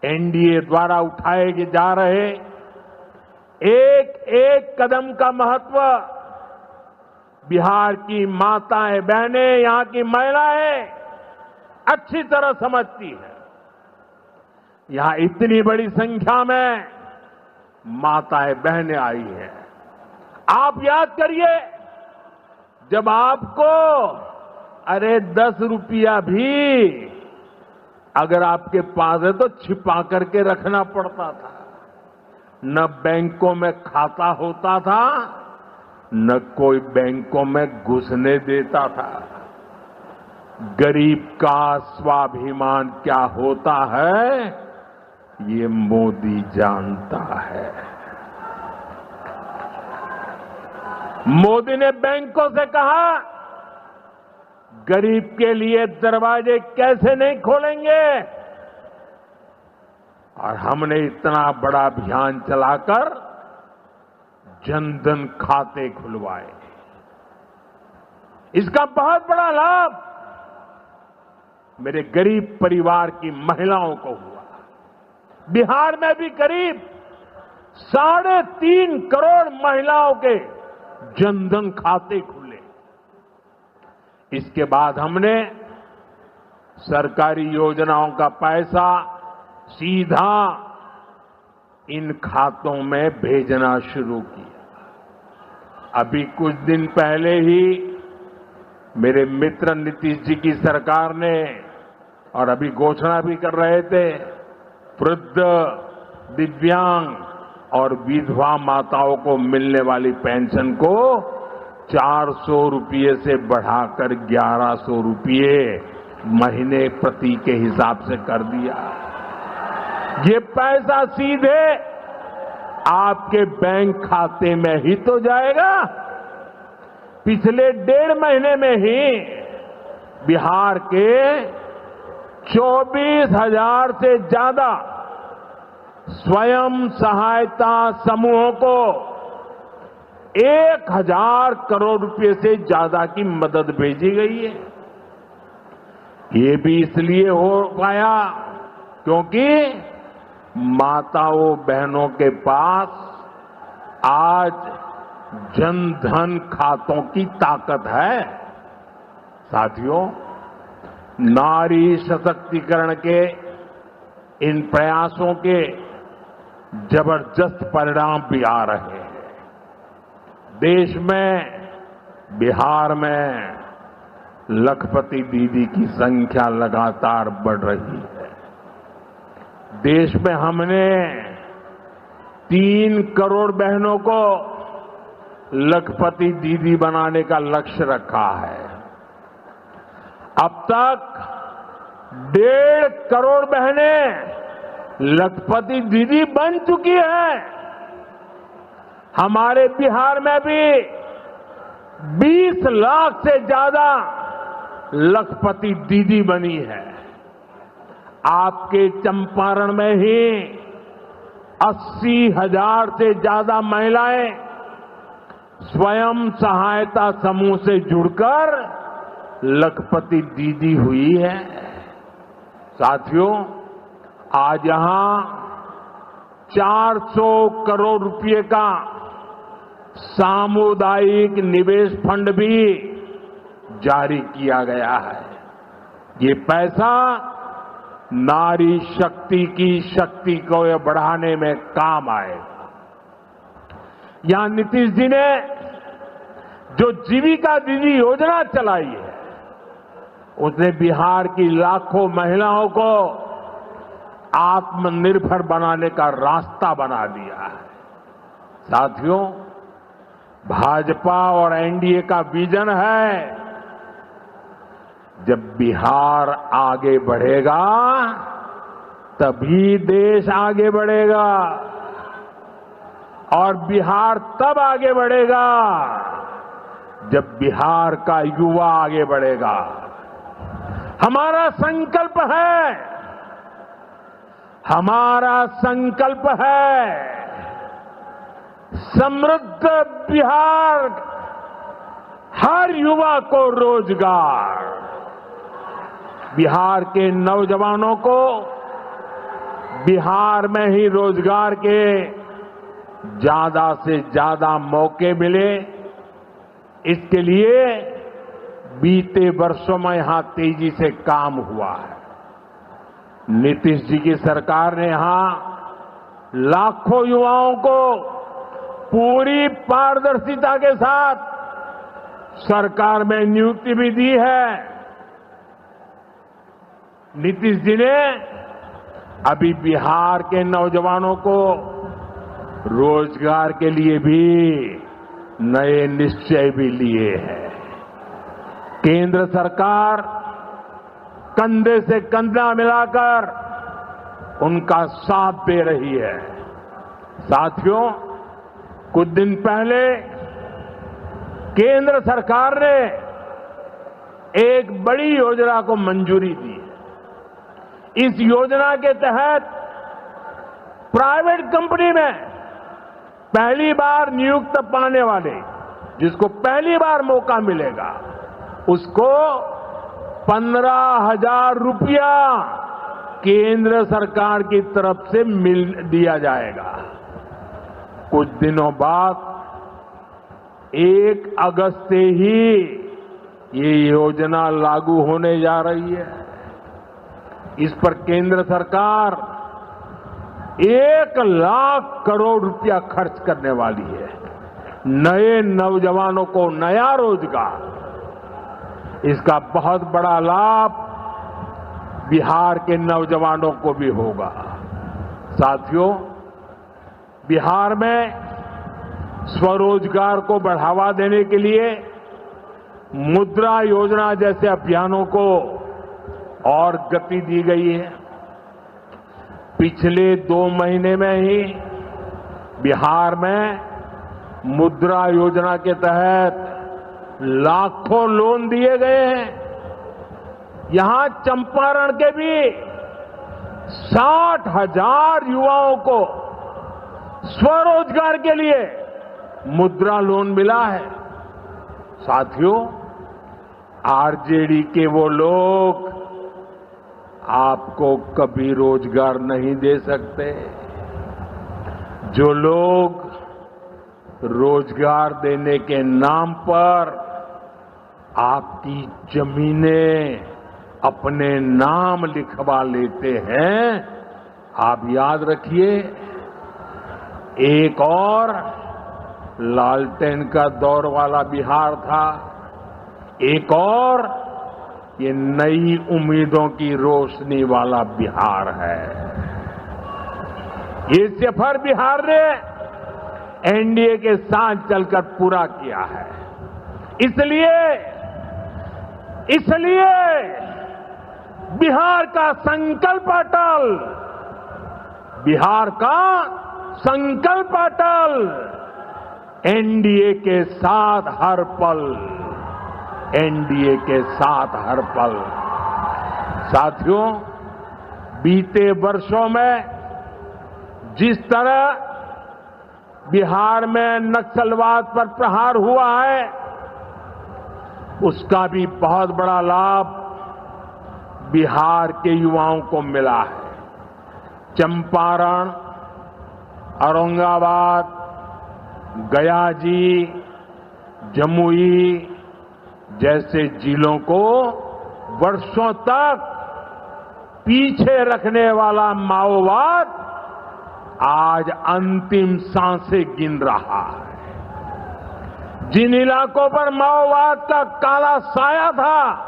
एनडीए द्वारा उठाए जा रहे एक एक कदम का महत्व बिहार की माताएं बहनें, यहां की महिलाएं अच्छी तरह समझती है। यहां इतनी बड़ी संख्या में माताएं बहनें आई हैं। आप याद करिए, जब आपको 10 रुपया भी अगर आपके पास है तो छिपा करके रखना पड़ता था। न बैंकों में खाता होता था, न कोई बैंकों में घुसने देता था। गरीब का स्वाभिमान क्या होता है, ये मोदी जानता है। मोदी ने बैंकों से कहा, गरीब के लिए दरवाजे कैसे नहीं खोलेंगे, और हमने इतना बड़ा अभियान चलाकर जनधन खाते खुलवाए। इसका बहुत बड़ा लाभ मेरे गरीब परिवार की महिलाओं को हुआ। बिहार में भी करीब 3.5 करोड़ महिलाओं के जनधन खाते खुले। इसके बाद हमने सरकारी योजनाओं का पैसा सीधा इन खातों में भेजना शुरू किया। अभी कुछ दिन पहले ही मेरे मित्र नीतीश जी की सरकार ने, और अभी घोषणा भी कर रहे थे, वृद्ध, दिव्यांग और विधवा माताओं को मिलने वाली पेंशन को 400 रुपये से बढ़ाकर 1100 रुपये महीने प्रति के हिसाब से कर दिया। ये पैसा सीधे आपके बैंक खाते में ही तो जाएगा। पिछले 1.5 महीने में ही बिहार के 24,000 से ज्यादा स्वयं सहायता समूहों को 1,000 करोड़ रुपए से ज्यादा की मदद भेजी गई है। ये भी इसलिए हो पाया क्योंकि माताओं बहनों के पास आज जनधन खातों की ताकत है। साथियों, नारी सशक्तिकरण के इन प्रयासों के जबरदस्त परिणाम भी आ रहे हैं। देश में, बिहार में लखपति दीदी की संख्या लगातार बढ़ रही है। देश में हमने 3 करोड़ बहनों को लखपति दीदी बनाने का लक्ष्य रखा है। अब तक 1.5 करोड़ बहनें लखपति दीदी बन चुकी हैं। हमारे बिहार में भी 20 लाख से ज्यादा लखपति दीदी बनी है। आपके चंपारण में ही 80,000 से ज्यादा महिलाएं स्वयं सहायता समूह से जुड़कर लखपति दीदी हुई है। साथियों, आज यहां 400 करोड़ रुपए का सामुदायिक निवेश फंड भी जारी किया गया है। ये पैसा नारी शक्ति की शक्ति को बढ़ाने में काम आएगा। यहां नीतीश जी ने जो जीविका दीदी योजना चलाई है, उसने बिहार की लाखों महिलाओं को आत्मनिर्भर बनाने का रास्ता बना दिया है। साथियों, भाजपा और एनडीए का विजन है, जब बिहार आगे बढ़ेगा तभी देश आगे बढ़ेगा। और बिहार तब आगे बढ़ेगा जब बिहार का युवा आगे बढ़ेगा। हमारा संकल्प है समृद्ध बिहार, हर युवा को रोजगार, बिहार के नौजवानों को बिहार में ही रोजगार के ज्यादा से ज्यादा मौके मिले, इसके लिए बीते वर्षों में यहां तेजी से काम हुआ है। नीतीश जी की सरकार ने यहां लाखों युवाओं को पूरी पारदर्शिता के साथ सरकार में नियुक्ति भी दी है। नीतीश जी ने अभी बिहार के नौजवानों को रोजगार के लिए भी नए निश्चय भी लिए हैं। केंद्र सरकार कंधे से कंधा मिलाकर उनका साथ दे रही है। साथियों, कुछ दिन पहले केंद्र सरकार ने एक बड़ी योजना को मंजूरी दी। इस योजना के तहत प्राइवेट कंपनी में पहली बार नियुक्त पाने वाले, जिसको पहली बार मौका मिलेगा, उसको 15,000 रुपया केंद्र सरकार की तरफ से दिया जाएगा। कुछ दिनों बाद 1 अगस्त से ही ये योजना लागू होने जा रही है। इस पर केंद्र सरकार 1 लाख करोड़ रुपया खर्च करने वाली है। नए नौजवानों को नया रोजगार, इसका बहुत बड़ा लाभ बिहार के नौजवानों को भी होगा। साथियों, बिहार में स्वरोजगार को बढ़ावा देने के लिए मुद्रा योजना जैसे अभियानों को और गति दी गई है। पिछले 2 महीने में ही बिहार में मुद्रा योजना के तहत लाखों लोन दिए गए हैं। यहां चंपारण के भी 60,000 युवाओं को स्वरोजगार के लिए मुद्रा लोन मिला है। साथियों, आरजेडी के वो लोग आपको कभी रोजगार नहीं दे सकते। जो लोग रोजगार देने के नाम पर आपकी जमीनें अपने नाम लिखवा लेते हैं, आप याद रखिए, एक और लालटेन का दौर वाला बिहार था, एक और ये नई उम्मीदों की रोशनी वाला बिहार है। ये सफर बिहार ने एनडीए के साथ चलकर पूरा किया है। इसलिए बिहार का संकल्प अटल, बिहार का संकल्प अटल, एनडीए के साथ हर पल, एनडीए के साथ हर पल। साथियों, बीते वर्षों में जिस तरह बिहार में नक्सलवाद पर प्रहार हुआ है, उसका भी बहुत बड़ा लाभ बिहार के युवाओं को मिला है। चंपारण, औरंगाबाद, गया जी, जमुई जैसे जिलों को वर्षों तक पीछे रखने वाला माओवाद आज अंतिम सांसें गिन रहा है। जिन इलाकों पर माओवाद का काला साया था,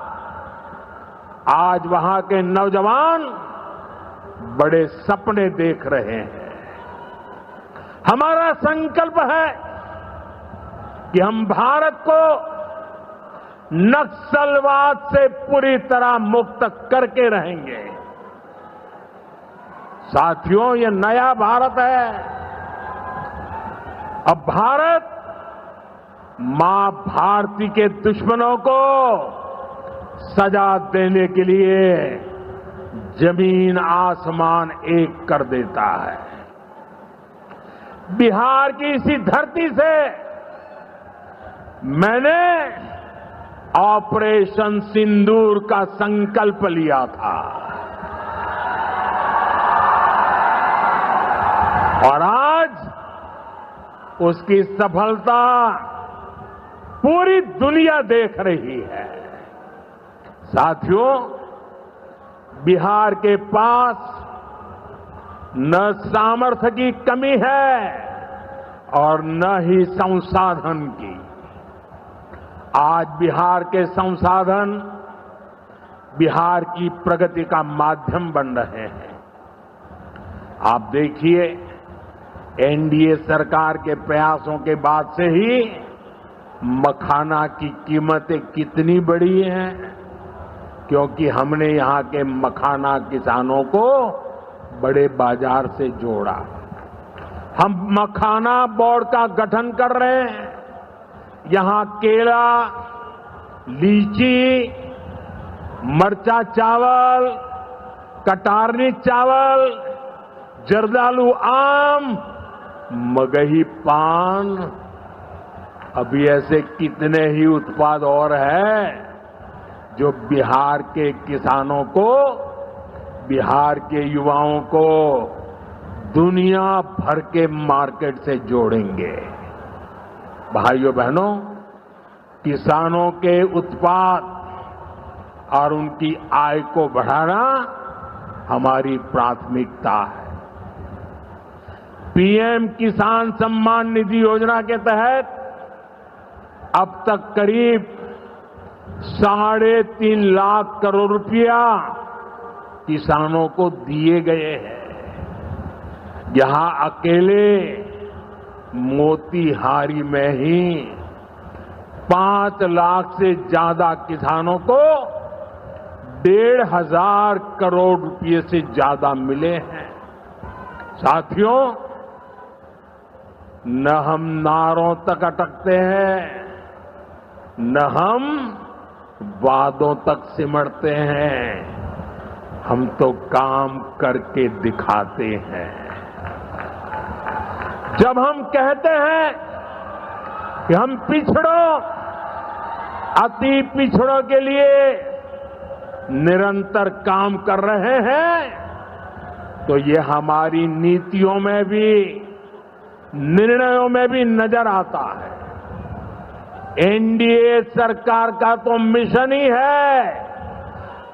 आज वहां के नौजवान बड़े सपने देख रहे हैं। हमारा संकल्प है कि हम भारत को नक्सलवाद से पूरी तरह मुक्त करके रहेंगे। साथियों, ये नया भारत है। अब भारत मां भारती के दुश्मनों को सजा देने के लिए जमीन आसमान एक कर देता है। बिहार की इसी धरती से मैंने ऑपरेशन सिंदूर का संकल्प लिया था और आज उसकी सफलता पूरी दुनिया देख रही है। साथियों, बिहार के पास न सामर्थ्य की कमी है और न ही संसाधन की। आज बिहार के संसाधन बिहार की प्रगति का माध्यम बन रहे हैं। आप देखिए, एनडीए सरकार के प्रयासों के बाद से ही मखाना की कीमतें कितनी बढ़ी हैं, क्योंकि हमने यहां के मखाना किसानों को बड़े बाजार से जोड़ा। हम मखाना बोर्ड का गठन कर रहे हैं। यहां केला, लीची, मरचा चावल, कटारनी चावल, जर्दालू आम, मगही पान, अभी ऐसे कितने ही उत्पाद और हैं जो बिहार के किसानों को, बिहार के युवाओं को दुनिया भर के मार्केट से जोड़ेंगे। भाइयों बहनों, किसानों के उत्पाद और उनकी आय को बढ़ाना हमारी प्राथमिकता है। पीएम किसान सम्मान निधि योजना के तहत अब तक करीब 3.5 लाख करोड़ रुपया किसानों को दिए गए हैं। यहां अकेले मोतीहारी में ही 5 लाख से ज्यादा किसानों को 1,500 करोड़ रुपए से ज्यादा मिले हैं। साथियों, न हम नारों तक अटकते हैं, न हम वादों तक सिमटते हैं, हम तो काम करके दिखाते हैं। जब हम कहते हैं कि हम पिछड़ों, अति पिछड़ों के लिए निरंतर काम कर रहे हैं, तो ये हमारी नीतियों में भी, निर्णयों में भी नजर आता है। एनडीए सरकार का तो मिशन ही है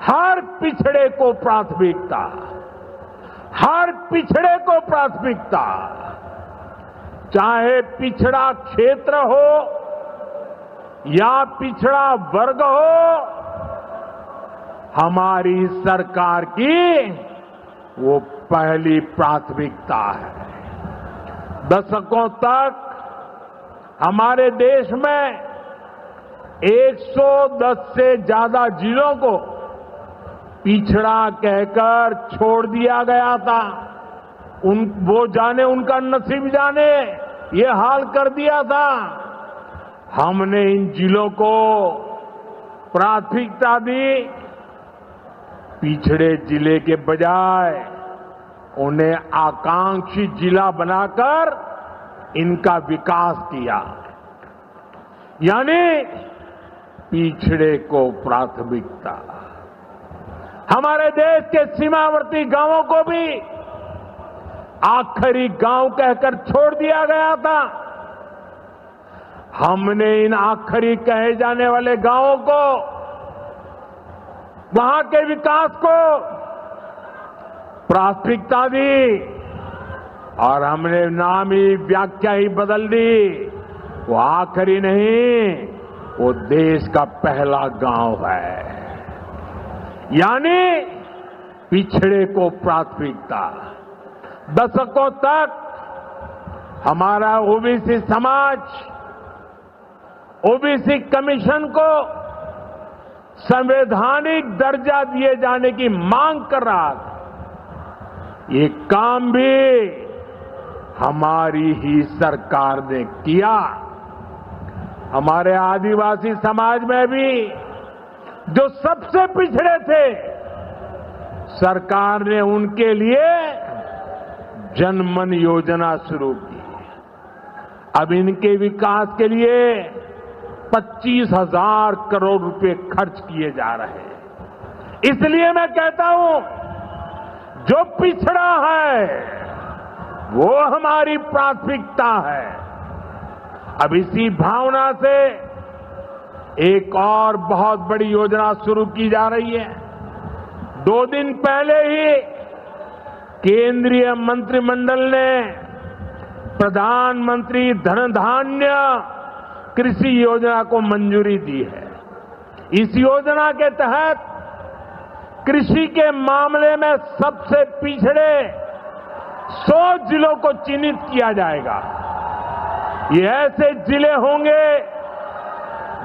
हर पिछड़े को प्राथमिकता, हर पिछड़े को प्राथमिकता, चाहे पिछड़ा क्षेत्र हो या पिछड़ा वर्ग हो, हमारी सरकार की वो पहली प्राथमिकता है। दशकों तक हमारे देश में 110 से ज्यादा जिलों को पिछड़ा कहकर छोड़ दिया गया था। वो जाने, उनका नसीब जाने, ये हाल कर दिया था। हमने इन जिलों को प्राथमिकता दी। पिछड़े जिले के बजाय उन्हें आकांक्षी जिला बनाकर इनका विकास किया, यानी पिछड़े को प्राथमिकता। हमारे देश के सीमावर्ती गांवों को भी आखिरी गांव कहकर छोड़ दिया गया था। हमने इन आखिरी कहे जाने वाले गांवों को, वहां के विकास को प्राथमिकता दी और हमने नाम ही, व्याख्या ही बदल दी। वो आखिरी नहीं, वो देश का पहला गांव है, यानी पिछड़े को प्राथमिकता। दशकों तक हमारा ओबीसी समाज ओबीसी कमीशन को संवैधानिक दर्जा दिए जाने की मांग कर रहा था। ये काम भी हमारी ही सरकार ने किया। हमारे आदिवासी समाज में भी जो सबसे पिछड़े थे, सरकार ने उनके लिए जनमन योजना शुरू की। अब इनके विकास के लिए 25,000 करोड़ रुपए खर्च किए जा रहे हैं। इसलिए मैं कहता हूं, जो पिछड़ा है वो हमारी प्राथमिकता है। अब इसी भावना से एक और बहुत बड़ी योजना शुरू की जा रही है। 2 दिन पहले ही केंद्रीय मंत्रिमंडल ने प्रधानमंत्री धन धान्य कृषि योजना को मंजूरी दी है। इस योजना के तहत कृषि के मामले में सबसे पिछड़े 100 जिलों को चिन्हित किया जाएगा। ये ऐसे जिले होंगे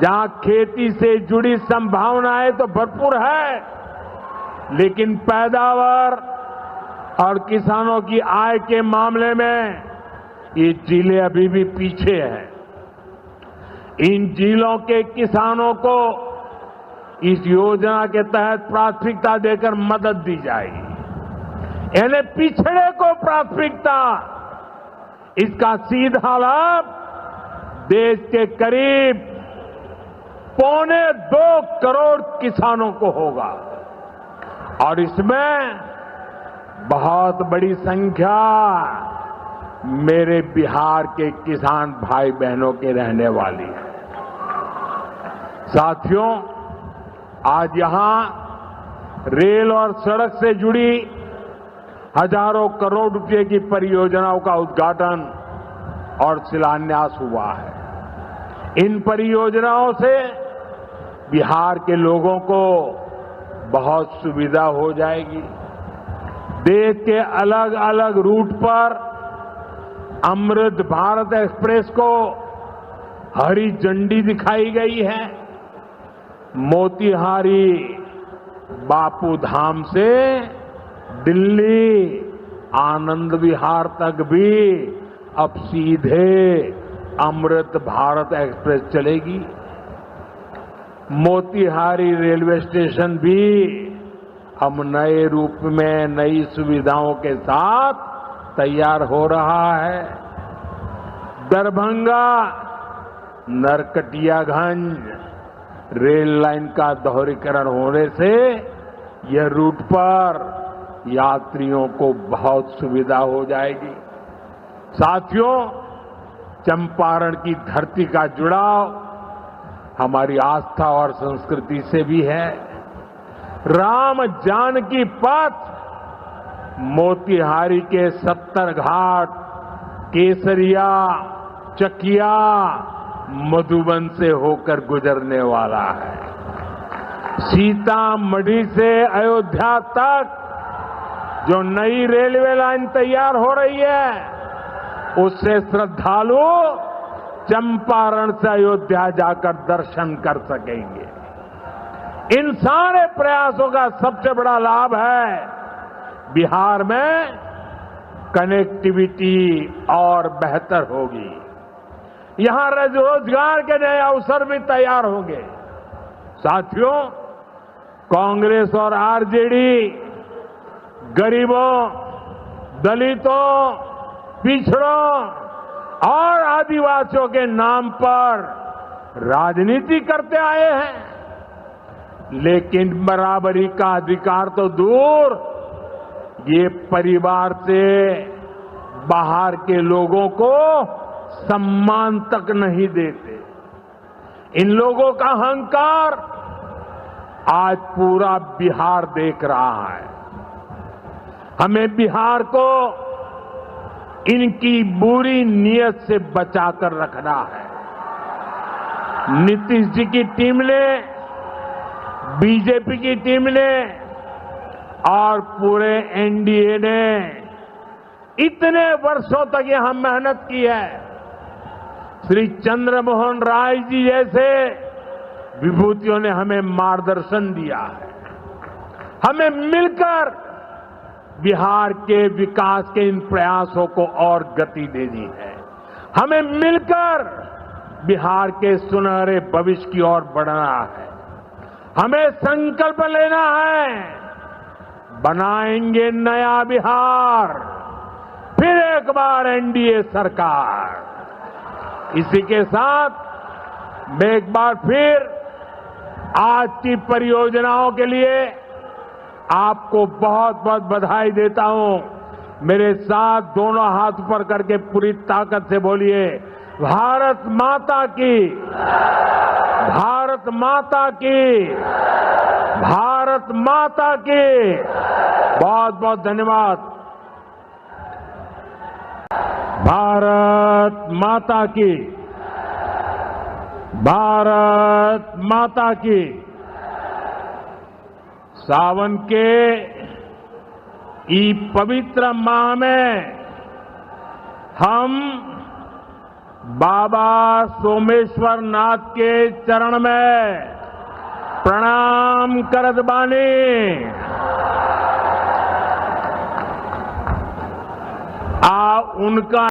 जहां खेती से जुड़ी संभावनाएं तो भरपूर है, लेकिन पैदावार और किसानों की आय के मामले में ये जिले अभी भी पीछे हैं। इन जिलों के किसानों को इस योजना के तहत प्राथमिकता देकर मदद दी जाएगी। यानी पिछड़े को प्राथमिकता, इसका सीधा लाभ देश के करीब 2.25 करोड़ किसानों को होगा और इसमें बहुत बड़ी संख्या मेरे बिहार के किसान भाई बहनों के रहने वाली है। साथियों, आज यहां रेल और सड़क से जुड़ी हजारों करोड़ रुपए की परियोजनाओं का उद्घाटन और शिलान्यास हुआ है। इन परियोजनाओं से बिहार के लोगों को बहुत सुविधा हो जाएगी। देश के अलग अलग रूट पर अमृत भारत एक्सप्रेस को हरी झंडी दिखाई गई है। मोतिहारी बापू धाम से दिल्ली आनंद विहार तक भी अब सीधे अमृत भारत एक्सप्रेस चलेगी। मोतिहारी रेलवे स्टेशन भी अब नए रूप में नई सुविधाओं के साथ तैयार हो रहा है। दरभंगा नरकटियागंज रेल लाइन का दोहरीकरण होने से यह रूट पर यात्रियों को बहुत सुविधा हो जाएगी। साथियों, चंपारण की धरती का जुड़ाव हमारी आस्था और संस्कृति से भी है। राम जानकी पथ मोतिहारी के 70 घाट, केसरिया, चकिया, मधुबन से होकर गुजरने वाला है। सीतामढ़ी से अयोध्या तक जो नई रेलवे लाइन तैयार हो रही है, उससे श्रद्धालु चंपारण से अयोध्या जाकर दर्शन कर सकेंगे। इन सारे प्रयासों का सबसे बड़ा लाभ है बिहार में कनेक्टिविटी और बेहतर होगी। यहां रोजगार के नए अवसर भी तैयार होंगे। साथियों, कांग्रेस और आरजेडी गरीबों, दलितों, पिछड़ों और आदिवासियों के नाम पर राजनीति करते आए हैं, लेकिन बराबरी का अधिकार तो दूर, ये परिवार से बाहर के लोगों को सम्मान तक नहीं देते। इन लोगों का अहंकार आज पूरा बिहार देख रहा है। हमें बिहार को इनकी बुरी नीयत से बचाकर रखना है। नीतीश जी की टीम ने, बीजेपी की टीम ने और पूरे एनडीए ने इतने वर्षों तक यहां मेहनत की है। श्री चंद्रमोहन राय जी जैसे विभूतियों ने हमें मार्गदर्शन दिया है। हमें मिलकर बिहार के विकास के इन प्रयासों को और गति देनी है। हमें मिलकर बिहार के सुनहरे भविष्य की ओर बढ़ना है। हमें संकल्प लेना है, बनाएंगे नया बिहार, फिर एक बार एनडीए सरकार। इसी के साथ मैं एक बार फिर आज की परियोजनाओं के लिए आपको बहुत बहुत बधाई देता हूं। मेरे साथ दोनों हाथ ऊपर करके पूरी ताकत से बोलिए, भारत माता की, भारत माता की, भारत माता की। बहुत बहुत धन्यवाद। भारत माता की, भारत माता की। सावन के ई पवित्र माह में हम बाबा सोमेश्वर नाथ के चरण में प्रणाम करत बानी। आ उनका